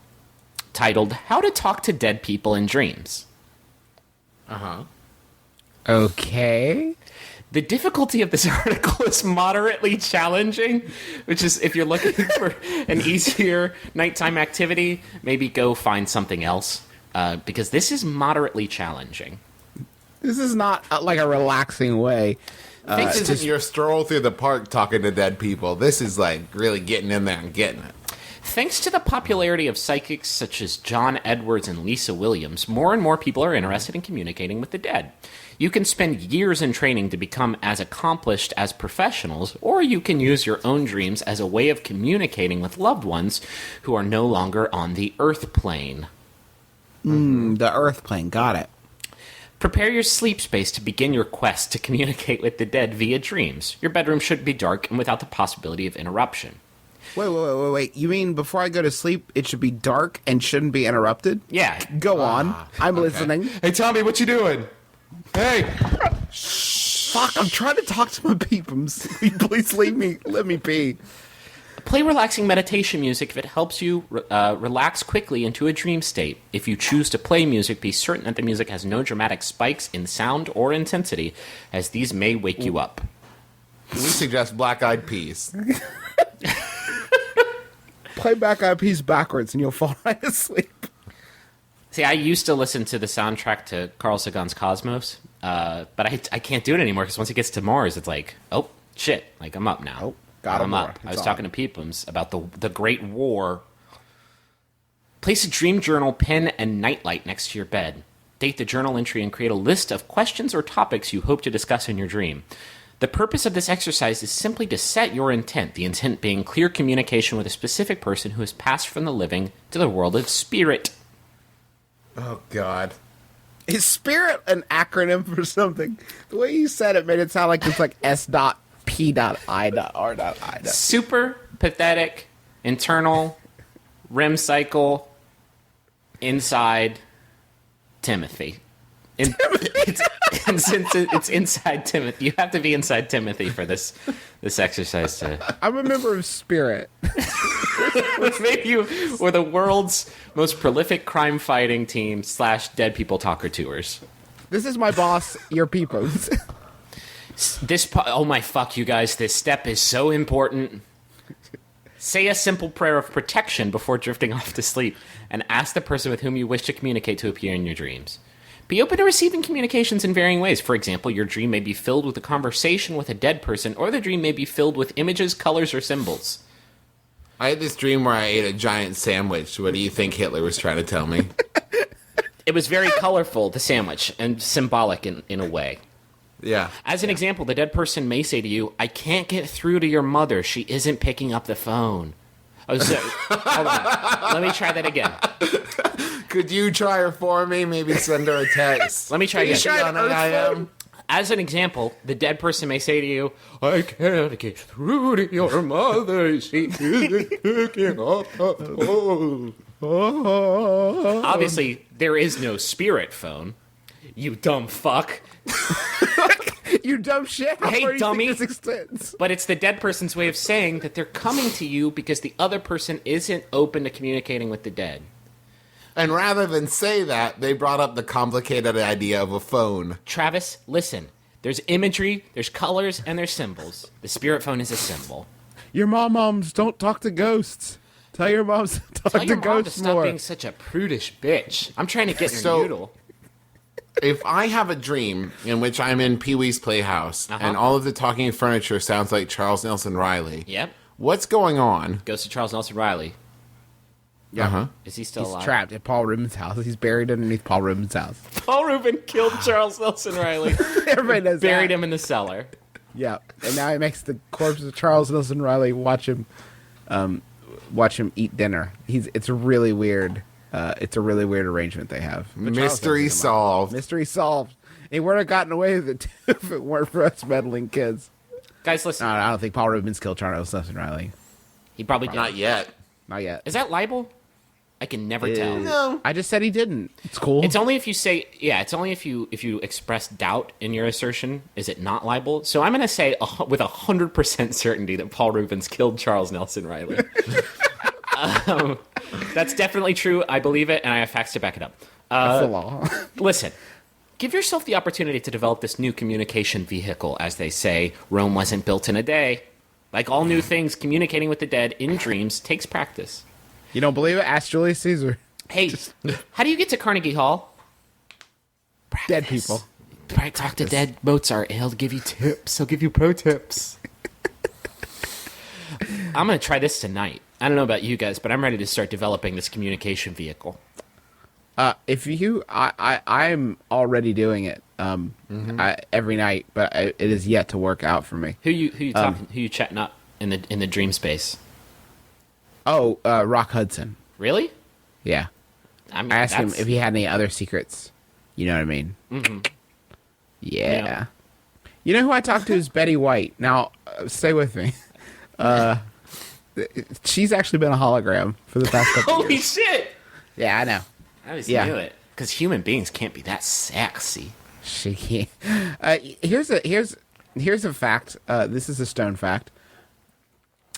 titled "How to Talk to Dead People in Dreams." Okay. The difficulty of this article is moderately challenging, which is if you're looking for an easier nighttime activity, maybe go find something else, because this is moderately challenging. This is not like a relaxing way. This isn't your stroll through the park talking to dead people. This is like really getting in there and getting it. Thanks to the popularity of psychics such as John Edwards and Lisa Williams, more and more people are interested in communicating with the dead. You can spend years in training to become as accomplished as professionals, or you can use your own dreams as a way of communicating with loved ones who are no longer on the earth plane. The Earth plane, got it. Prepare your sleep space to begin your quest to communicate with the dead via dreams. Your bedroom should be dark and without the possibility of interruption. Wait. You mean before I go to sleep, it should be dark and shouldn't be interrupted? Yeah. Go on. I'm listening. Hey, Tommy, what you doing? Hey. Fuck, I'm trying to talk to my peepums. Please leave me. Let me pee. Play relaxing meditation music if it helps you relax quickly into a dream state. If you choose to play music, be certain that the music has no dramatic spikes in sound or intensity, as these may wake you up. We suggest Black Eyed Peas. Play Black Eyed Peas backwards and you'll fall right asleep. See, I used to listen to the soundtrack to Carl Sagan's Cosmos, but I can't do it anymore because once it gets to Mars, it's like, oh, shit, like I'm up now. Oh, got I'm more. up. I was talking to Peepums about the Great War. Place a dream journal, pen, and nightlight next to your bed. Date the journal entry and create a list of questions or topics you hope to discuss in your dream. The purpose of this exercise is simply to set your intent, the intent being clear communication with a specific person who has passed from the living to the world of spirit. Oh, God. Is spirit an acronym for something? The way you said it made it sound like it's like S.P.I.R.I. Super pathetic, internal, REM cycle, inside Timothy. It's inside Timothy. You have to be inside Timothy for this exercise to. I'm a member of Spirit. Maybe you were the world's most prolific crime-fighting team / dead people talker tours. This is my boss, your peepos. Oh my fuck, you guys! This step is so important. Say a simple prayer of protection before drifting off to sleep, and ask the person with whom you wish to communicate to appear in your dreams. Be open to receiving communications in varying ways. For example, your dream may be filled with a conversation with a dead person, or the dream may be filled with images, colors, or symbols. I had this dream where I ate a giant sandwich. What do you think Hitler was trying to tell me? It was very colorful, the sandwich, and symbolic in a way. Yeah. As an example, the dead person may say to you, I can't get through to your mother. She isn't picking up the phone. Oh, so, hold on. Let me try that again. Could you try her for me? Maybe send her a text. Let me try again. Is she on IM? As an example, the dead person may say to you, I can't get through to your mother. She isn't picking up the phone. Obviously, there is no spirit phone. You dumb fuck. You dumb shit. How Hey, far do you dummy. think this extends? But it's the dead person's way of saying that they're coming to you because the other person isn't open to communicating with the dead. And rather than say that, they brought up the complicated idea of a phone. Travis, listen. There's imagery, there's colors, and there's symbols. The spirit phone is a symbol. Your moms don't talk to ghosts. Tell your moms to talk Tell to your mom to ghosts stop more. being such a prudish bitch. I'm trying to get your So- noodle. If I have a dream in which I'm in Pee-wee's Playhouse and all of the talking furniture sounds like Charles Nelson Riley, Yep. what's going on? Goes to Charles Nelson Riley. Uh-huh. Is he still He's alive? trapped at Paul Reubens' house. He's buried underneath Paul Reubens' house. Paul Rubin killed Charles Nelson Riley. Everybody knows Buried that. him in the cellar. Yeah, and now he makes the corpse of Charles Nelson Riley watch him eat dinner. It's really weird. It's a really weird arrangement they have. But Charles Mystery Nelson's solved. Mystery solved. He would have gotten away with it if it weren't for us meddling kids. Guys, listen. No, I don't think Paul Reubens killed Charles Nelson Riley. He probably did. Not yet. Not yet. Is that libel? I can never tell. No. I just said he didn't. It's cool. It's only if you say, yeah, it's only if you express doubt in your assertion, is it not libel? So I'm going to say with 100% certainty that Paul Rubens killed Charles Nelson Riley. That's definitely true. I believe it, and I have facts to back it up. That's the law. Listen, give yourself the opportunity to develop this new communication vehicle. As they say, Rome wasn't built in a day. Like all new things, communicating with the dead in dreams takes practice. You don't believe it? Ask Julius Caesar. Hey, how do you get to Carnegie Hall? Dead people. Talk to dead Mozart. He'll give you tips. He'll give you pro tips. I'm going to try this tonight. I don't know about you guys, but I'm ready to start developing this communication vehicle. If you, I'm already doing it every night, but it is yet to work out for me. Who you talking? Who you chatting up in the dream space? Oh, Rock Hudson. Really? Yeah. I mean, I asked him if he had any other secrets. You know what I mean? Mm-hmm. Yeah. You know who I talked to is Betty White. Now, stay with me. She's actually been a hologram for the past couple Holy years. shit! Yeah, I know. I just Yeah. knew it because human beings can't be that sexy. She can't. Here's a fact. This is a stone fact.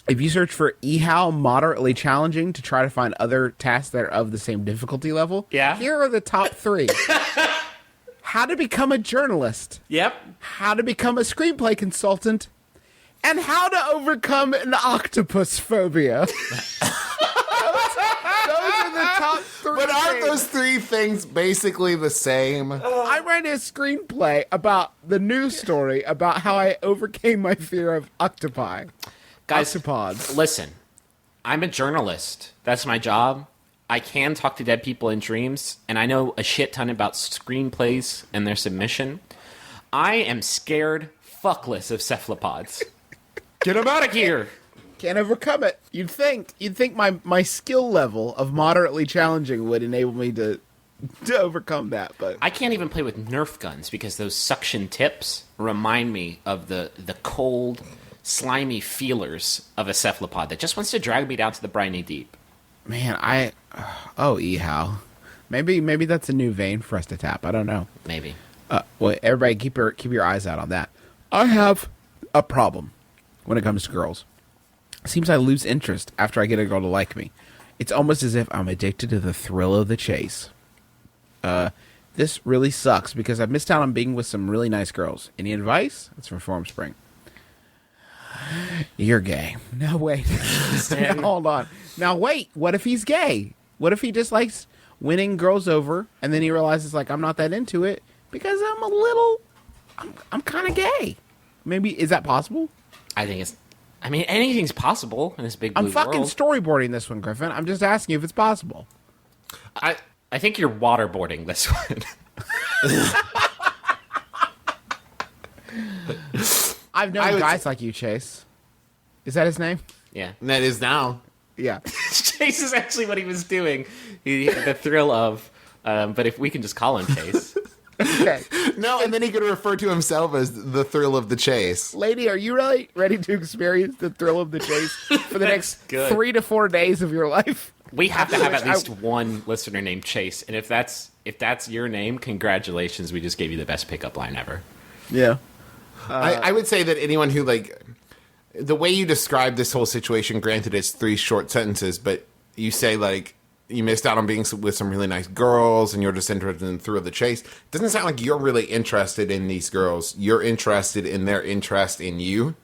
If you search for eHow moderately challenging to try to find other tasks that are of the same difficulty level, Yeah. here are the top 3. How to become a journalist, Yep. how to become a screenplay consultant, and how to overcome an octopus phobia. those are the top 3. But aren't things. those 3 things basically the same? I read a screenplay about the news story about how I overcame my fear of octopi. Guys, Octopods. listen. I'm a journalist. That's my job. I can talk to dead people in dreams, and I know a shit ton about screenplays and their submission. I am scared fuckless of cephalopods. Get them out of here! Can't overcome it. You'd think my skill level of moderately challenging would enable me to overcome that, but I can't even play with Nerf guns because those suction tips remind me of the cold, slimy feelers of a cephalopod that just wants to drag me down to the briny deep. man, eHow. Maybe that's a new vein for us to tap. I don't know. Maybe. Well, everybody keep your eyes out on that. I have a problem when it comes to girls. Seems I lose interest after I get a girl to like me. It's almost as if I'm addicted to the thrill of the chase. This really sucks because I've missed out on being with some really nice girls. Any advice? That's from Formspring. You're gay. No, wait. Now, hold on. Now, wait. What if he's gay? What if he just likes winning girls over and then he realizes, like, I'm not that into it because I'm kind of gay. Maybe, is that possible? I mean, anything's possible in this big blue I'm fucking world. storyboarding this one, Griffin. I'm just asking you if it's possible. I think you're waterboarding this one. I've known guys like you, Chase. Is that his name? Yeah. And that is now. Yeah. Chase is actually what he was doing. The thrill of, but if we can just call him Chase. Okay. No, and then he could refer to himself as the thrill of the chase. Lady, are you really ready to experience the thrill of the chase for the next good. 3 to 4 days of your life? We have to have at least one listener named Chase, and if that's your name, congratulations, we just gave you the best pickup line ever. Yeah. I would say that anyone who, like, the way you describe this whole situation, granted it's 3 short sentences, but you say, like, you missed out on being with some really nice girls and you're just interested in the thrill of the chase. It doesn't sound like you're really interested in these girls. You're interested in their interest in you.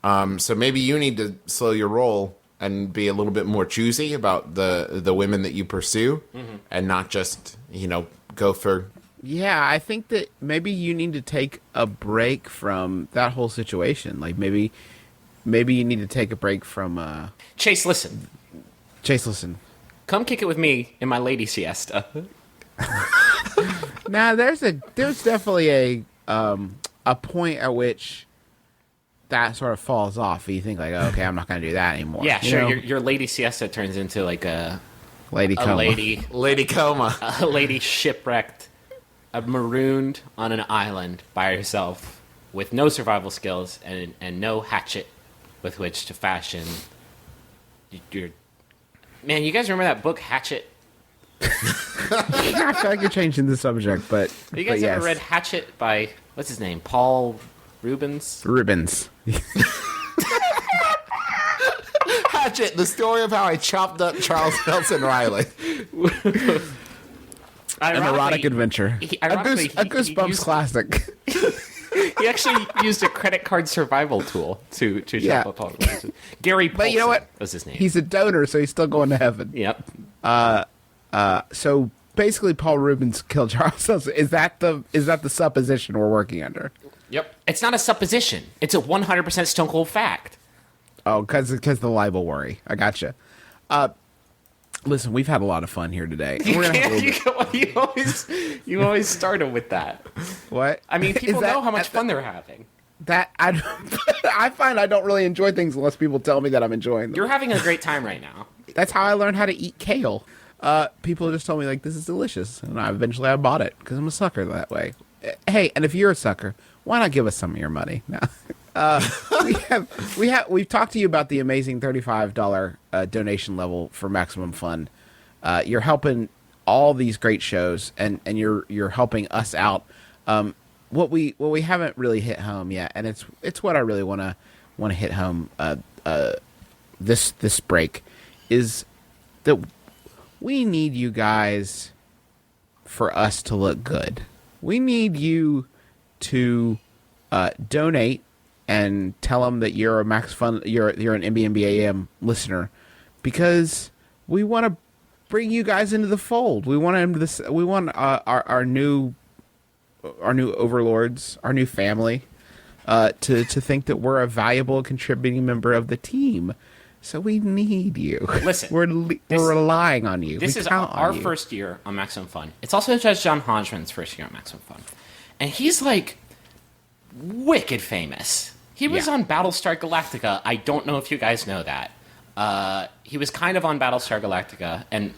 So maybe you need to slow your roll and be a little bit more choosy about the women that you pursue and not just, go for... Yeah, I think that maybe you need to take a break from that whole situation. Like, maybe you need to take a break from... Chase, listen. Chase, listen. Come kick it with me in my lady siesta. Now, there's definitely a point at which that sort of falls off. You think, like, oh, okay, I'm not going to do that anymore. Yeah, You sure. know? Your lady siesta turns into like Lady a coma. Lady Coma. a lady shipwrecked, marooned on an island by herself with no survival skills and no hatchet with which to fashion your... Man, you guys remember that book, Hatchet? I feel like you're changing the subject, but Have you guys but ever yes. read Hatchet by, what's his name, Paul Reubens? Reubens? Hatchet, the story of how I chopped up Charles Nelson Riley. An erotic adventure. A Goosebumps used, classic. he actually used a credit card survival tool to Yeah. chop up Paul Reubens. Gary Paulson But you know what? was his name. He's a donor, so he's still going to heaven. Yep. So basically, Paul Reubens killed Charles Nelson. Is that the supposition we're working under? Yep. It's not a supposition. It's a 100% stone cold fact. Oh, because the libel worry. I gotcha. Listen, we've had a lot of fun here today. We're gonna have a little bit- You always start them with that. What? I mean, people Is that- know how much fun they're having. that I find I don't really enjoy things unless people tell me that I'm enjoying them. You're having a great time right now. That's how I learned how to eat kale. People just told me like this is delicious, and eventually I bought it because I'm a sucker that way. Hey, and if you're a sucker, why not give us some of your money? No. We've talked to you about the amazing $35 donation level for Maximum Fun. You're helping all these great shows, and you're helping us out. What we haven't really hit home yet, and it's what I really want to hit home this break is that we need you guys for us to look good. We need you to donate and tell them that you're a Max Fun, you're an MBMBaM listener, because we want to bring you guys into the fold. We want our new overlords, our new family, to think that we're a valuable contributing member of the team. So we need you. Listen, we're relying on you. This We is count on our you. first year on Maximum Fun. It's also Judge John Hodgman's first year on Maximum Fun. And he's like wicked famous. He was Yeah. on Battlestar Galactica. I don't know if you guys know that. He was kind of on Battlestar Galactica, and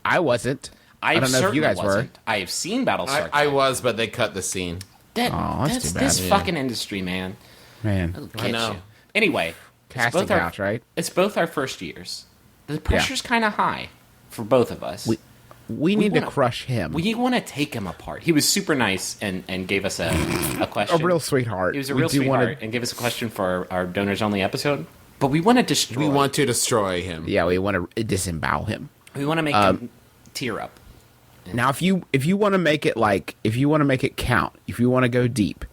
I wasn't. I don't know if you guys were. I have seen Battlestar. I was, but they cut the scene. That's too bad. This fucking industry, man. Man, It'll I get know. you. Anyway, casting both our- couch, right? It's both our first years. The pressure's kind of high for both of us. We need wanna- to crush him. We want to take him apart. He was super nice and gave us a question. A real sweetheart. He was a We real do sweetheart wanna- and gave us a question for our donors only episode. But we want to destroy. We want to destroy him. Yeah, we want to disembowel him. We want to make him tear up. Now, if you want to make it count, if you want to go deep,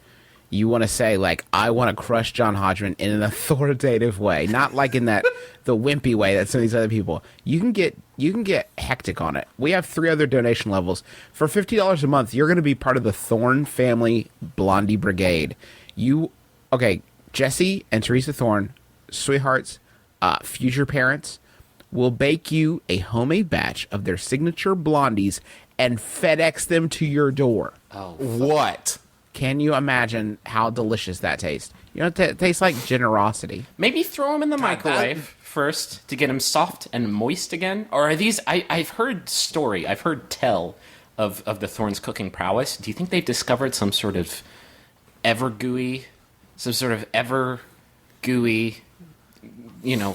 you want to say like, I want to crush John Hodgman in an authoritative way, not like in the wimpy way that some of these other people. You can get hectic on it. We have 3 other donation levels for $50 a month. You're going to be part of the Thorne family Blondie Brigade. Jesse and Teresa Thorne, sweethearts, future parents, will bake you a homemade batch of their signature blondies and FedEx them to your door. Oh, What? Can you imagine how delicious that tastes? It tastes like generosity. maybe throw him in the microwave first to get him soft and moist again. Or are these? I've heard tell of the Thorns' cooking prowess. Do you think they've discovered some sort of ever gooey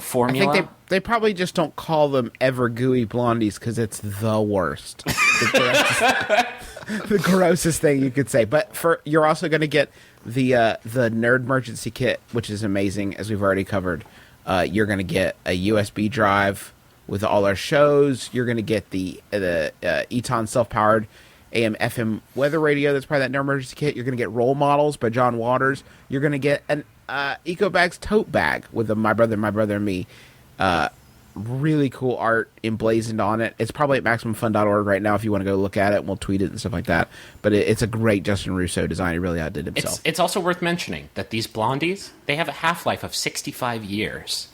formula? I think they probably just don't call them ever gooey blondies because it's the worst. The grossest thing you could say. But you're also going to get the Nerd Emergency Kit, which is amazing, as we've already covered. You're going to get a USB drive with all our shows. You're going to get the Eton self-powered AM/FM weather radio that's part of that Nerd Emergency Kit. You're going to get role models by John Waters. You're going to get an EcoBags tote bag with the My Brother and Me really cool art emblazoned on it. It's probably at MaximumFun.org right now if you want to go look at it. We'll tweet it and stuff like that. But it's a great Justin Russo design. He really outdid himself. It's also worth mentioning that these blondies, they have a half-life of 65 years.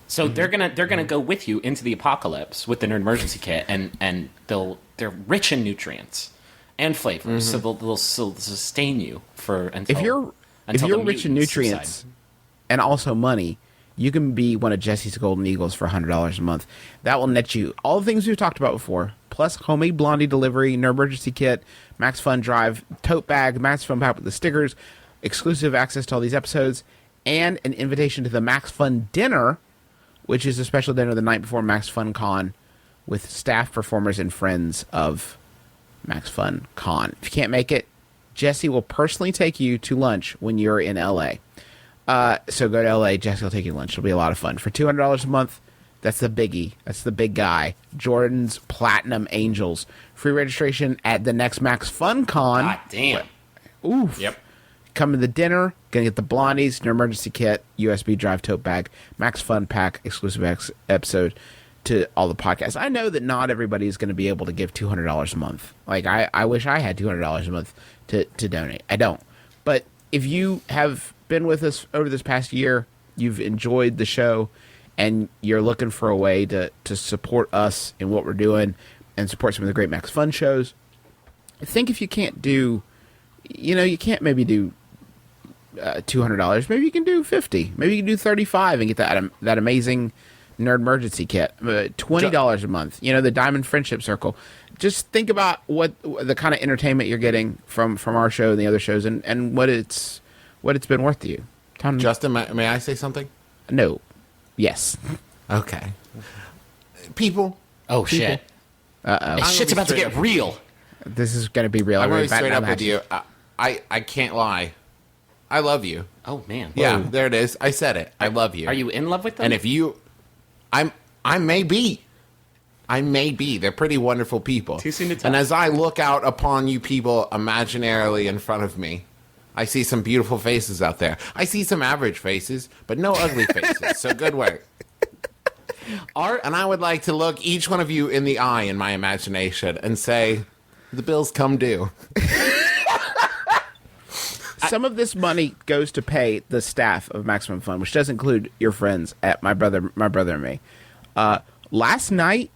So they're gonna go with you into the apocalypse with the Nerd Emergency Kit, and they're rich in nutrients and flavors, so they'll sustain you for until if you're the rich in mutants nutrients subside. and also money, you can be one of Jesse's Golden Eagles for $100 a month. That will net you all the things we've talked about before, plus homemade blondie delivery, Nerd Emergency Kit, Max Fun Drive, tote bag, Max Fun Pack with the stickers, exclusive access to all these episodes, and an invitation to the Max Fun Dinner, which is a special dinner the night before Max Fun Con with staff, performers, and friends of Max Fun Con. If you can't make it, Jesse will personally take you to lunch when you're in LA. So go to LA, Jesse will take you to lunch. It'll be a lot of fun. For $200 a month, that's the biggie. That's the big guy. Jordan's Platinum Angels. Free registration at the next Max Fun Con. God damn. Oof. Yep. Come to the dinner, gonna get the blondies, Nerd Emergency Kit, USB drive tote bag, Max Fun Pack, exclusive episode to all the podcasts. I know that not everybody is going to be able to give $200 a month. Like, I wish I had $200 a month to donate. I don't. But if you have been with us over this past year, you've enjoyed the show and you're looking for a way to support us in what we're doing and support some of the great Max Fun shows, I think if you can't do, you can't maybe do $200, maybe you can do $50, maybe you can do $35 and get that amazing Nerd Emergency Kit. $20 a month, the Diamond Friendship Circle. Just think about what the kind of entertainment you're getting from our show and the other shows, and what it's been worth to you. Justin, may I say something? No. Yes. Okay. People. Oh, shit. Uh-oh. This shit's about to get real. This is going to be real. I'm going to be Everybody straight up batten with down you. I can't lie. I love you. Oh, man. Yeah, there it is. I said it. I love you. Are you in love with them? And if you... I may be. They're pretty wonderful people. Too soon to tell. And as I look out upon you people imaginarily in front of me, I see some beautiful faces out there. I see some average faces, but no ugly faces. So good work. And I would like to look each one of you in the eye in my imagination and say, the bills come due. Some of this money goes to pay the staff of Maximum Fun, which does include your friends at my brother and me. Last night,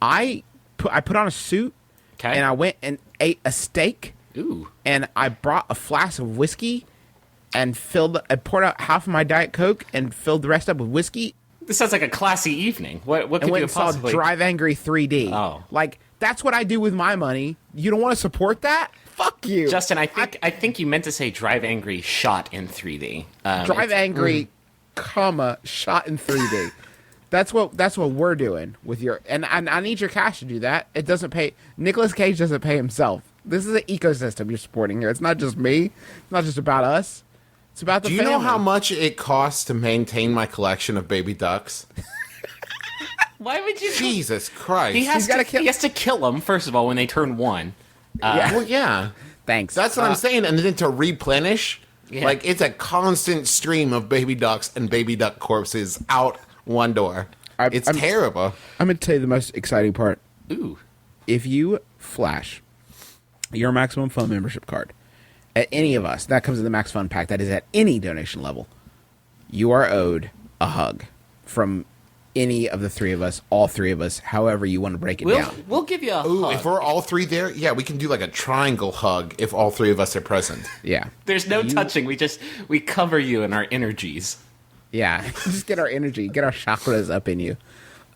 I put on a suit, Okay. and I went and ate a steak. Ooh. And I brought a flask of whiskey and I poured out half of my Diet Coke and filled the rest up with whiskey. This sounds like a classy evening. What And could went you and saw possibly... Drive Angry 3D. Oh. Like, that's what I do with my money. You don't want to support that? Fuck you. Justin, I think you meant to say Drive Angry shot in 3D. Drive Angry, shot in 3D. That's what we're doing with your... And I need your cash to do that. It doesn't pay... Nicolas Cage doesn't pay himself. This is an ecosystem you're supporting here. It's not just me. It's not just about us. It's about the Do you family. know how much it costs to maintain my collection of baby ducks? Why would you... Jesus Christ. He has gotta to kill- he has to kill them, first of all, when they turn 1. Well, yeah. Thanks. That's what I'm saying. And then to replenish, Yeah. like, it's a constant stream of baby ducks and baby duck corpses out one door. It's terrible. I'm going to tell you the most exciting part. Ooh. If you flash your Maximum Fun membership card at any of us, that comes in the Max Fun pack, that is at any donation level, you are owed a hug from any of the three of us, all three of us, however you want to break it down. We'll give you a Ooh, hug. if we're all three there, yeah, we can do like a triangle hug if all three of us are present. Yeah. There's no touching. We cover you in our energies. Yeah. Just get our energy, get our chakras up in you.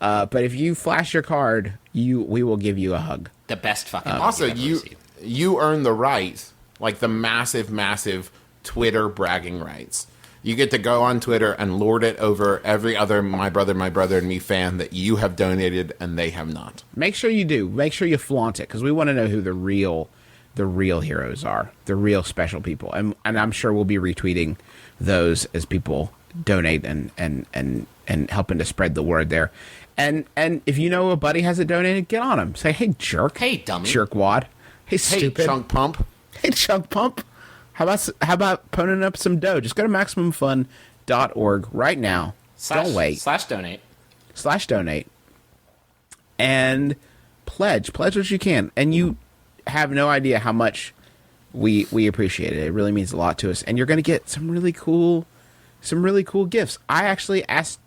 But if you flash your card, we will give you a hug. The best fucking hug Also, you've ever received. you earn the right, like the massive Twitter bragging rights. You get to go on Twitter and lord it over every other my brother and me fan that you have donated and they have not. Make sure you do. Make sure you flaunt it, because we want to know who the real heroes are, the real special people, and I'm sure we'll be retweeting those as people donate and helping to spread the word there. And if you know a buddy hasn't donated, get on him. Say, hey, jerk. Hey, dummy. Jerkwad. Hey, Hey, stupid. chunk pump. Hey, chunk pump. How about poning up some dough? Just go to MaximumFun.org right now. Don't wait. /donate. /donate. And pledge what you can. And you have no idea how much we appreciate it. It really means a lot to us. And you're going to get some really cool gifts. I actually asked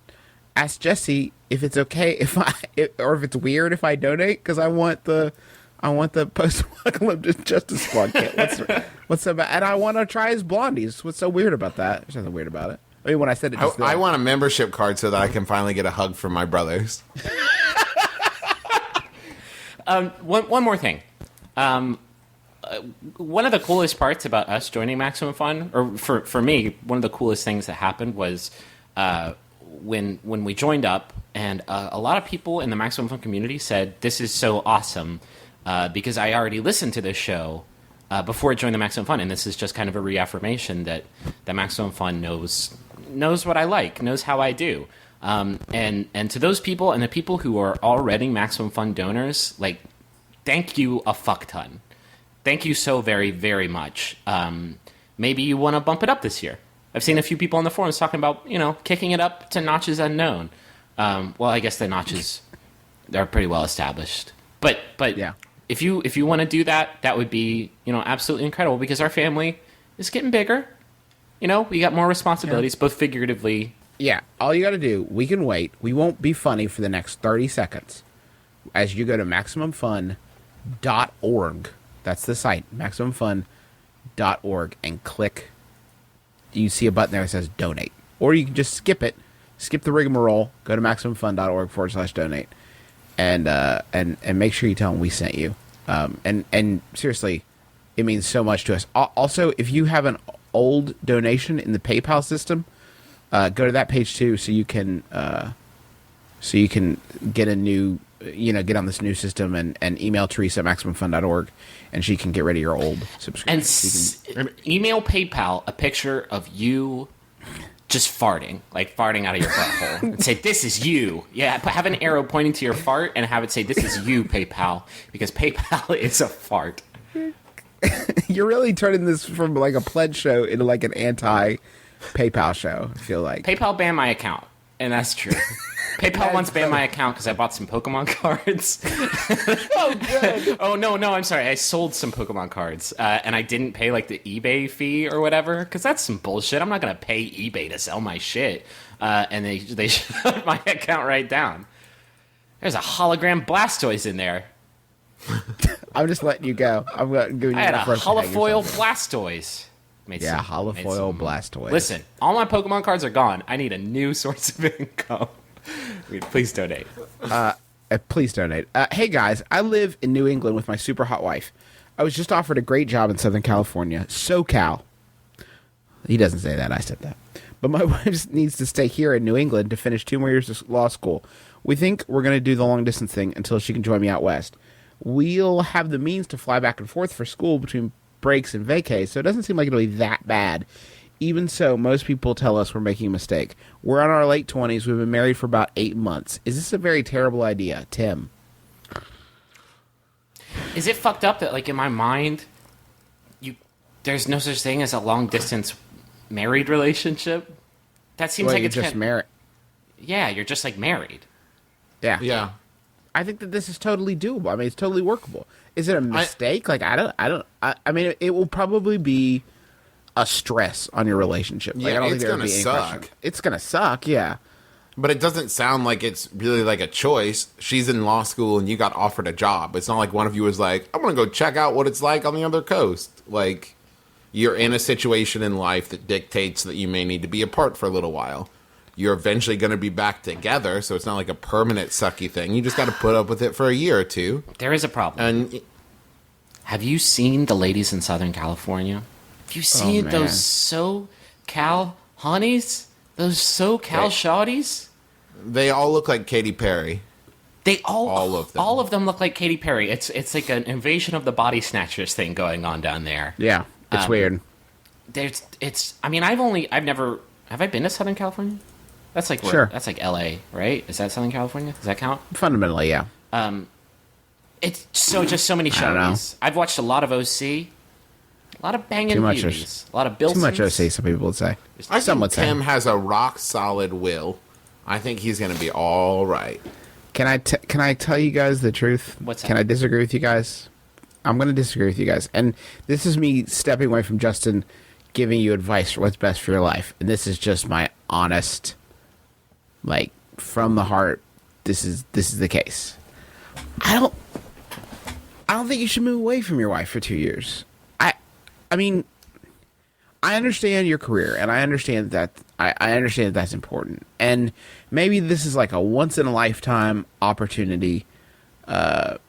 Jesse if it's okay if it's weird if I donate, because I want the post-apocalyptic Justice Squad kit. What's so bad? And I want to try his blondies. What's so weird about that? There's nothing weird about it. I mean, when I said it, just I want a membership card so that I can finally get a hug from my brothers. One more thing. One of the coolest parts about us joining Maximum Fun, or for me, one of the coolest things that happened was when we joined up, and a lot of people in the Maximum Fun community said, "This is so awesome," because I already listened to this show before I joined the Maximum Fun, and this is just kind of a reaffirmation that the Maximum Fun knows what I like, knows how I do. And to those people and the people who are already Maximum Fun donors, like, thank you a fuck ton. Thank you so very, very much. Maybe you want to bump it up this year. I've seen a few people on the forums talking about, kicking it up to notches unknown. Well, I guess the notches are pretty well established. But Yeah. if you want to do that, that would be, absolutely incredible, because our family is getting bigger. We got more responsibilities, both figuratively Yeah, all you got to do, we can wait. We won't be funny for the next 30 seconds. As you go to MaximumFun.org, that's the site, MaximumFun.org, and click. You see a button there that says donate. Or you can just skip it, skip the rigmarole, go to MaximumFun.org/donate, and make sure you tell them we sent you. And seriously, it means so much to us. Also, if you have an old donation in the PayPal system, go to that page too, so you can get a new, get on this new system and email Teresa at MaximumFun.org, and she can get rid of your old subscription. And email PayPal a picture of you just farting, like farting out of your butthole, and say, "This is you." Yeah, have an arrow pointing to your fart, and have it say, "This is you, PayPal," because PayPal is a fart. You're really turning this from like a pledge show into like an anti-PayPal show, I feel like. PayPal banned my account, and that's true. PayPal once banned my account because I bought some Pokemon cards. Oh, good. Oh, no, I'm sorry. I sold some Pokemon cards, and I didn't pay, like, the eBay fee or whatever, because that's some bullshit. I'm not going to pay eBay to sell my shit. And they shut my account right down. There's a hologram Blastoise in there. I'm just letting you go. I'm giving you I had a first to hang holofoil yourself. Blastoise. Made Holofoil some- Blastoise. Listen, all my Pokemon cards are gone. I need a new source of income. Please donate. Please donate. Hey guys, I live in New England with my super hot wife. I was just offered a great job in Southern California, SoCal. He doesn't say that, I said that. But my wife needs to stay here in New England to finish 2 more years of law school. We think we're going to do the long distance thing until she can join me out west. We'll have the means to fly back and forth for school between breaks and vacays, so it doesn't seem like it'll be that bad. Even so, most people tell us we're making a mistake. We're in our late 20s. We've been married for about 8 months. Is this a very terrible idea? Tim. Is it fucked up that, like, in my mind, there's no such thing as a long distance married relationship? That seems like you're it's just married. Yeah, you're just like married. Yeah. Yeah. I think that this is totally doable. I mean, it's totally workable. Is it a mistake? I mean, it will probably be a stress on your relationship. Like, Yeah, I don't think it's there would gonna be any suck. question. It's gonna suck, yeah. But it doesn't sound like it's really like a choice. She's in law school and you got offered a job. It's not like one of you was like, I'm going to go check out what it's like on the other coast. Like, you're in a situation in life that dictates that you may need to be apart for a little while. You're eventually going to be back together, so it's not like a permanent sucky thing. You just got to put up with it for a year or two. There is a problem. And Have you seen the ladies in Southern California? Have you seen man. those SoCal honeys? Those SoCal shawties? they all look like Katy Perry. They all of them. look like Katy Perry. It's like an invasion of the body snatchers thing going on down there. Yeah, it's weird. Have I been to Southern California? That's like Sure. That's like LA, right? Is that Southern California? Does that count? Fundamentally, yeah. It's just so many I don't know. shows. I've watched a lot of OC, a lot of banging Too much beauties, a lot of Bilsons. Too much OC, some people would say. I Some think would say. Tim has a rock solid will. I think he's going to be all right. Can I tell you guys the truth? What's that? Can I disagree with you guys? I'm going to disagree with you guys. And this is me stepping away from Justin giving you advice for what's best for your life. And this is just my honest, like, from the heart, this is the case. I don't think you should move away from your wife for 2 years. I mean, I understand your career, and I understand that I understand that that's important. And maybe this is like a once in a lifetime opportunity, and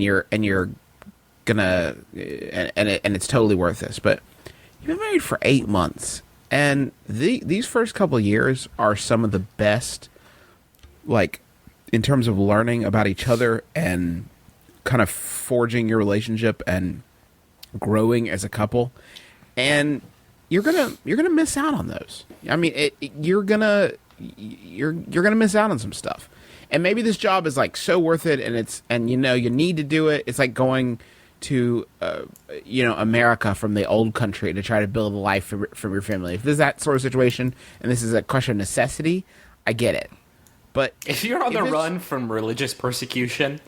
you're gonna and it's totally worth this. But you've been married for 8 months, and these first couple of years are some of the best, like, in terms of learning about each other and kind of forging your relationship and growing as a couple. And you're gonna miss out on those. I mean, you're gonna miss out on some stuff. And maybe this job is like so worth it, and you need to do it. It's like going to America from the old country to try to build a life from your family. If this is that sort of situation and this is a question of necessity, I get it. But If you're on the if it's- run from religious persecution,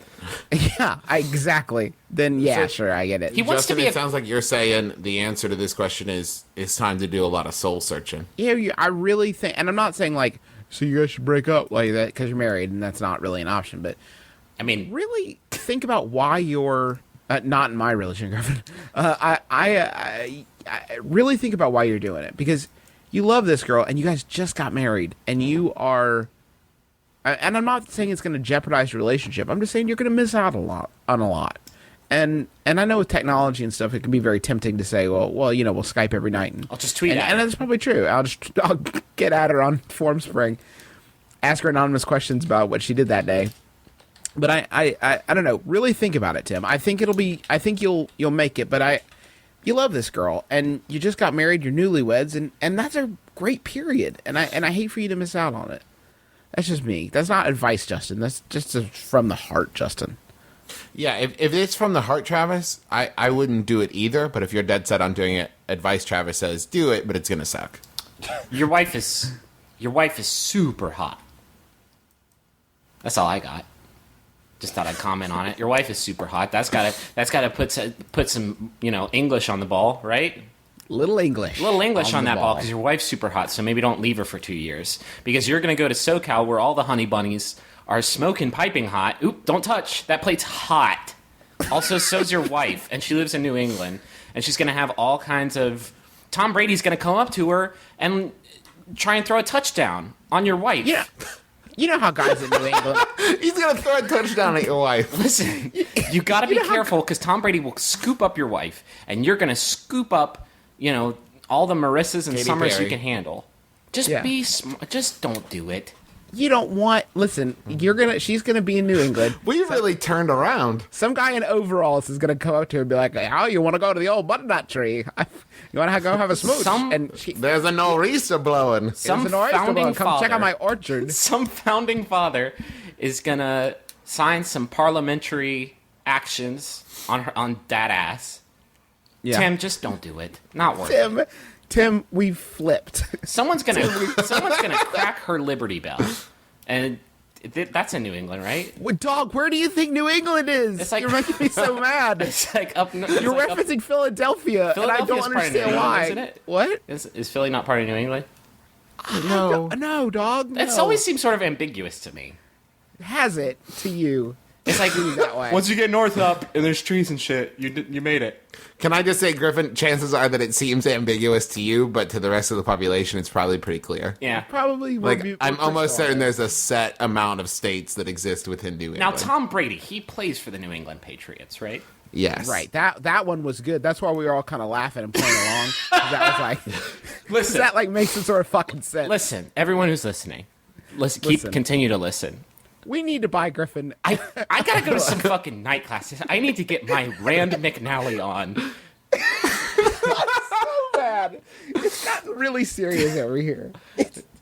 yeah, exactly. Then yeah, sure, I get it. He wants Justin, to be it a- sounds like you're saying the answer to this question is it's time to do a lot of soul searching. I really think, and I'm not saying like, so you guys should break up like that because you're married, and that's not really an option. But I mean, really think about why you're not in my religion, Griffin. I really think about why you're doing it, because you love this girl, and you guys just got married, and you are. And I'm not saying it's going to jeopardize your relationship. I'm just saying you're going to miss out on a lot. And I know with technology and stuff, it can be very tempting to say, well, we'll Skype every night. And I'll just tweet and, at and her. that's probably true. I'll get at her on Formspring, ask her anonymous questions about what she did that day. But I don't know. Really think about it, Tim. I think you'll make it. But you love this girl, and you just got married. You're newlyweds, and that's a great period. And I hate for you to miss out on it. That's just me. That's not advice, Justin. That's just from the heart, Justin. Yeah, if it's from the heart, Travis, I wouldn't do it either. But if you're dead set on doing it, advice Travis says, do it, but it's going to suck. your wife is super hot. That's all I got. Just thought I'd comment on it. Your wife is super hot. That's gotta put some English on the ball, right? Little English. A little English on the that ball because your wife's super hot. So maybe don't leave her for 2 years because you're gonna go to SoCal where all the honey bunnies are smoking piping hot. Oop! Don't touch that plate's hot. Also, so's your wife, and she lives in New England, and she's gonna have all kinds of. Tom Brady's gonna come up to her and try and throw a touchdown on your wife. Yeah. You know how guys in New England. He's going to throw a touchdown at your wife. Listen, you got to be careful because Tom Brady will scoop up your wife, and you're going to scoop up, all the Marissas and Katy Summers Perry. you can handle. Just Yeah. just don't do it. You don't want. Listen, she's gonna be in New England. We really turned around. Some guy in overalls is gonna come up to her and be like, "Oh, you want to go to the old butternut tree? You want to go have a smooch?" There's a nor'easter blowing. Some There's an oyster founding bowl. Come check out father- my orchard. Some founding father is gonna sign some parliamentary actions on that ass. Yeah. Tim, just don't do it. Not worth it. Tim, we flipped. Someone's gonna crack her Liberty Bell, and that's in New England, right? What, dog, where do you think New England is? It's like- You're making me so mad. It's like up. You're referencing Philadelphia, and I don't Philadelphia's part of New understand England, why. isn't it? What? Is Philly not part of New England? No, dog. No. It's always seems sort of ambiguous to me. Has it to you. It's like That way. once you get north up and there's trees and shit, you made it. Can I just say, Griffin, chances are that it seems ambiguous to you, but to the rest of the population, it's probably pretty clear. Yeah. Probably will Like, be. I'm almost certain there. there's a set amount of states that exist within New England. Now Tom Brady, he plays for the New England Patriots, right? Yes. Right, that one was good. That's why we were all kind of laughing and playing along. 'Cause that was like, Listen, that like makes some sort of fucking sense. listen, everyone who's listening, Listen. continue to listen. We need to buy Griffin. I gotta go to some fucking night classes. I need to get my Rand McNally on. So bad. It's gotten really serious over here.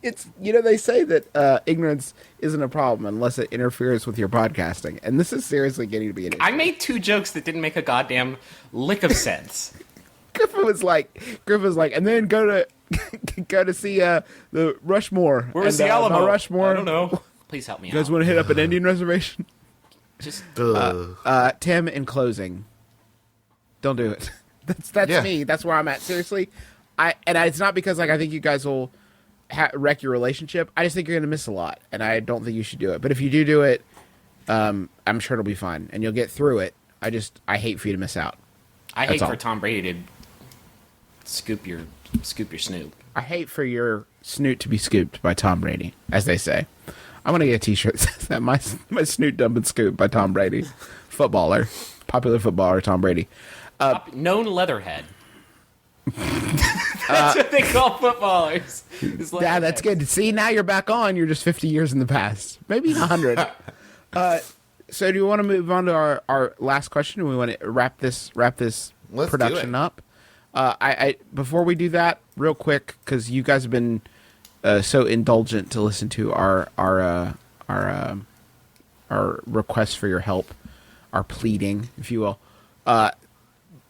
It's they say that ignorance isn't a problem unless it interferes with your podcasting, and this is seriously getting to be an issue. I made 2 jokes that didn't make a goddamn lick of sense. Griffin was like, and then go to see the Rushmore. Where's and, the Alamo? Mount Rushmore. I don't know. Please help me You guys out. want to hit up an Indian reservation? Just Tim, in closing, don't do it. That's Yeah. me. That's where I'm at. Seriously, it's not because I think you guys will wreck your relationship. I just think you're gonna miss a lot, and I don't think you should do it. But if you do it, I'm sure it'll be fine, and you'll get through it. I hate for you to miss out. I That's hate for all. Tom Brady to scoop your snoop. I hate for your snoot to be scooped by Tom Brady, as they say. I want to get a T-shirt that says that my snoot done been scooped by Tom Brady, popular footballer Tom Brady. Known leatherhead. That's what they call footballers. is Yeah, leatherheads. that's good to see. Now you're back on. You're just 50 years in the past, maybe 100. So do you want to move on to our last question? We want to wrap this Let's do production it. up. I before we do that, real quick, because you guys have been so indulgent to listen to our requests for your help, our pleading, if you will.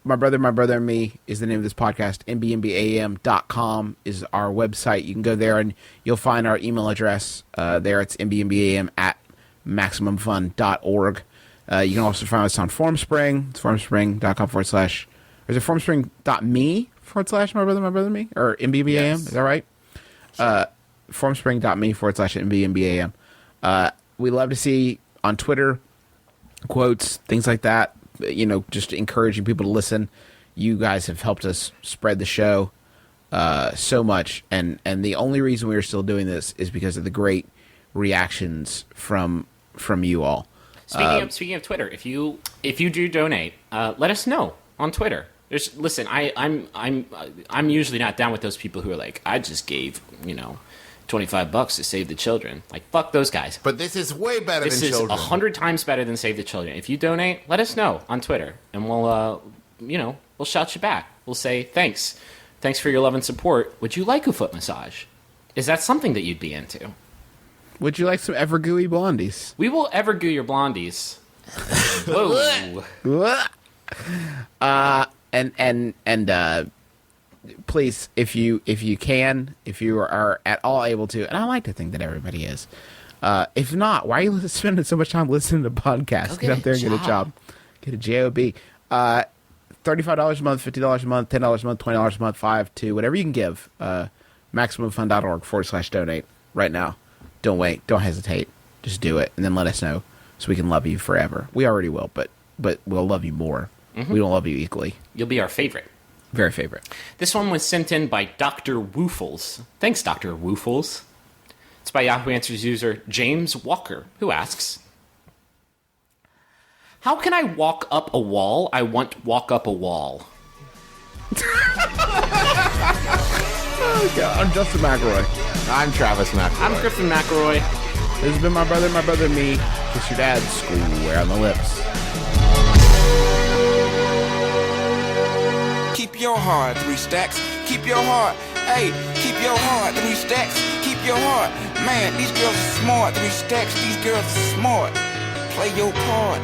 My Brother and Me is the name of this podcast. MBMBAM.com is our website. You can go there and you'll find our email address. There it's MBMBAM at MaximumFun.org. You can also find us on Formspring. It's formspring.com / or is it formspring.me / My Brother and Me? Or MBMBAM? Yes. Is that right? Formspring.me / MBMBAM. We love to see on Twitter quotes, things like that. Just encouraging people to listen. You guys have helped us spread the show so much, and the only reason we are still doing this is because of the great reactions from you all. Speaking of Twitter, if you do donate, let us know on Twitter. Listen, I'm usually not down with those people who are like, I just gave $25 to save the children. Like, fuck those guys. But this is way better This than is children. 100 times better than Save the Children. If you donate, let us know on Twitter, and we'll shout you back. We'll say thanks for your love and support. Would you like a foot massage? Is that something that you'd be into? Would you like some Evergooey blondies? We will evergoo your blondies. Whoa. And please, if you are at all able to, and I like to think that everybody is. If not, why are you spending so much time listening to podcasts? Get out there and get a job. Get a job. $35 a month, $50 a month, $10 a month, $20 a month, $5, $2, whatever you can give. MaximumFun.org / donate right now. Don't wait. Don't hesitate. Just do it, and then let us know so we can love you forever. We already will, but we'll love you more. We don't love you equally. You'll be our favorite. Very favorite. This one was sent in by Dr. Woofles. Thanks, Dr. Woofles. It's by Yahoo Answers user James Walker, who asks, how can I walk up a wall? I want walk up a wall. Oh, God. I'm Justin McElroy. I'm Travis McElroy. I'm Griffin McElroy. This has been My Brother and Me. Kiss your dad's square on the lips. Keep your heart, 3 stacks. Keep your heart. Hey, keep your heart, 3 stacks. Keep your heart. Man, these girls are smart, 3 stacks. These girls are smart. Play your part.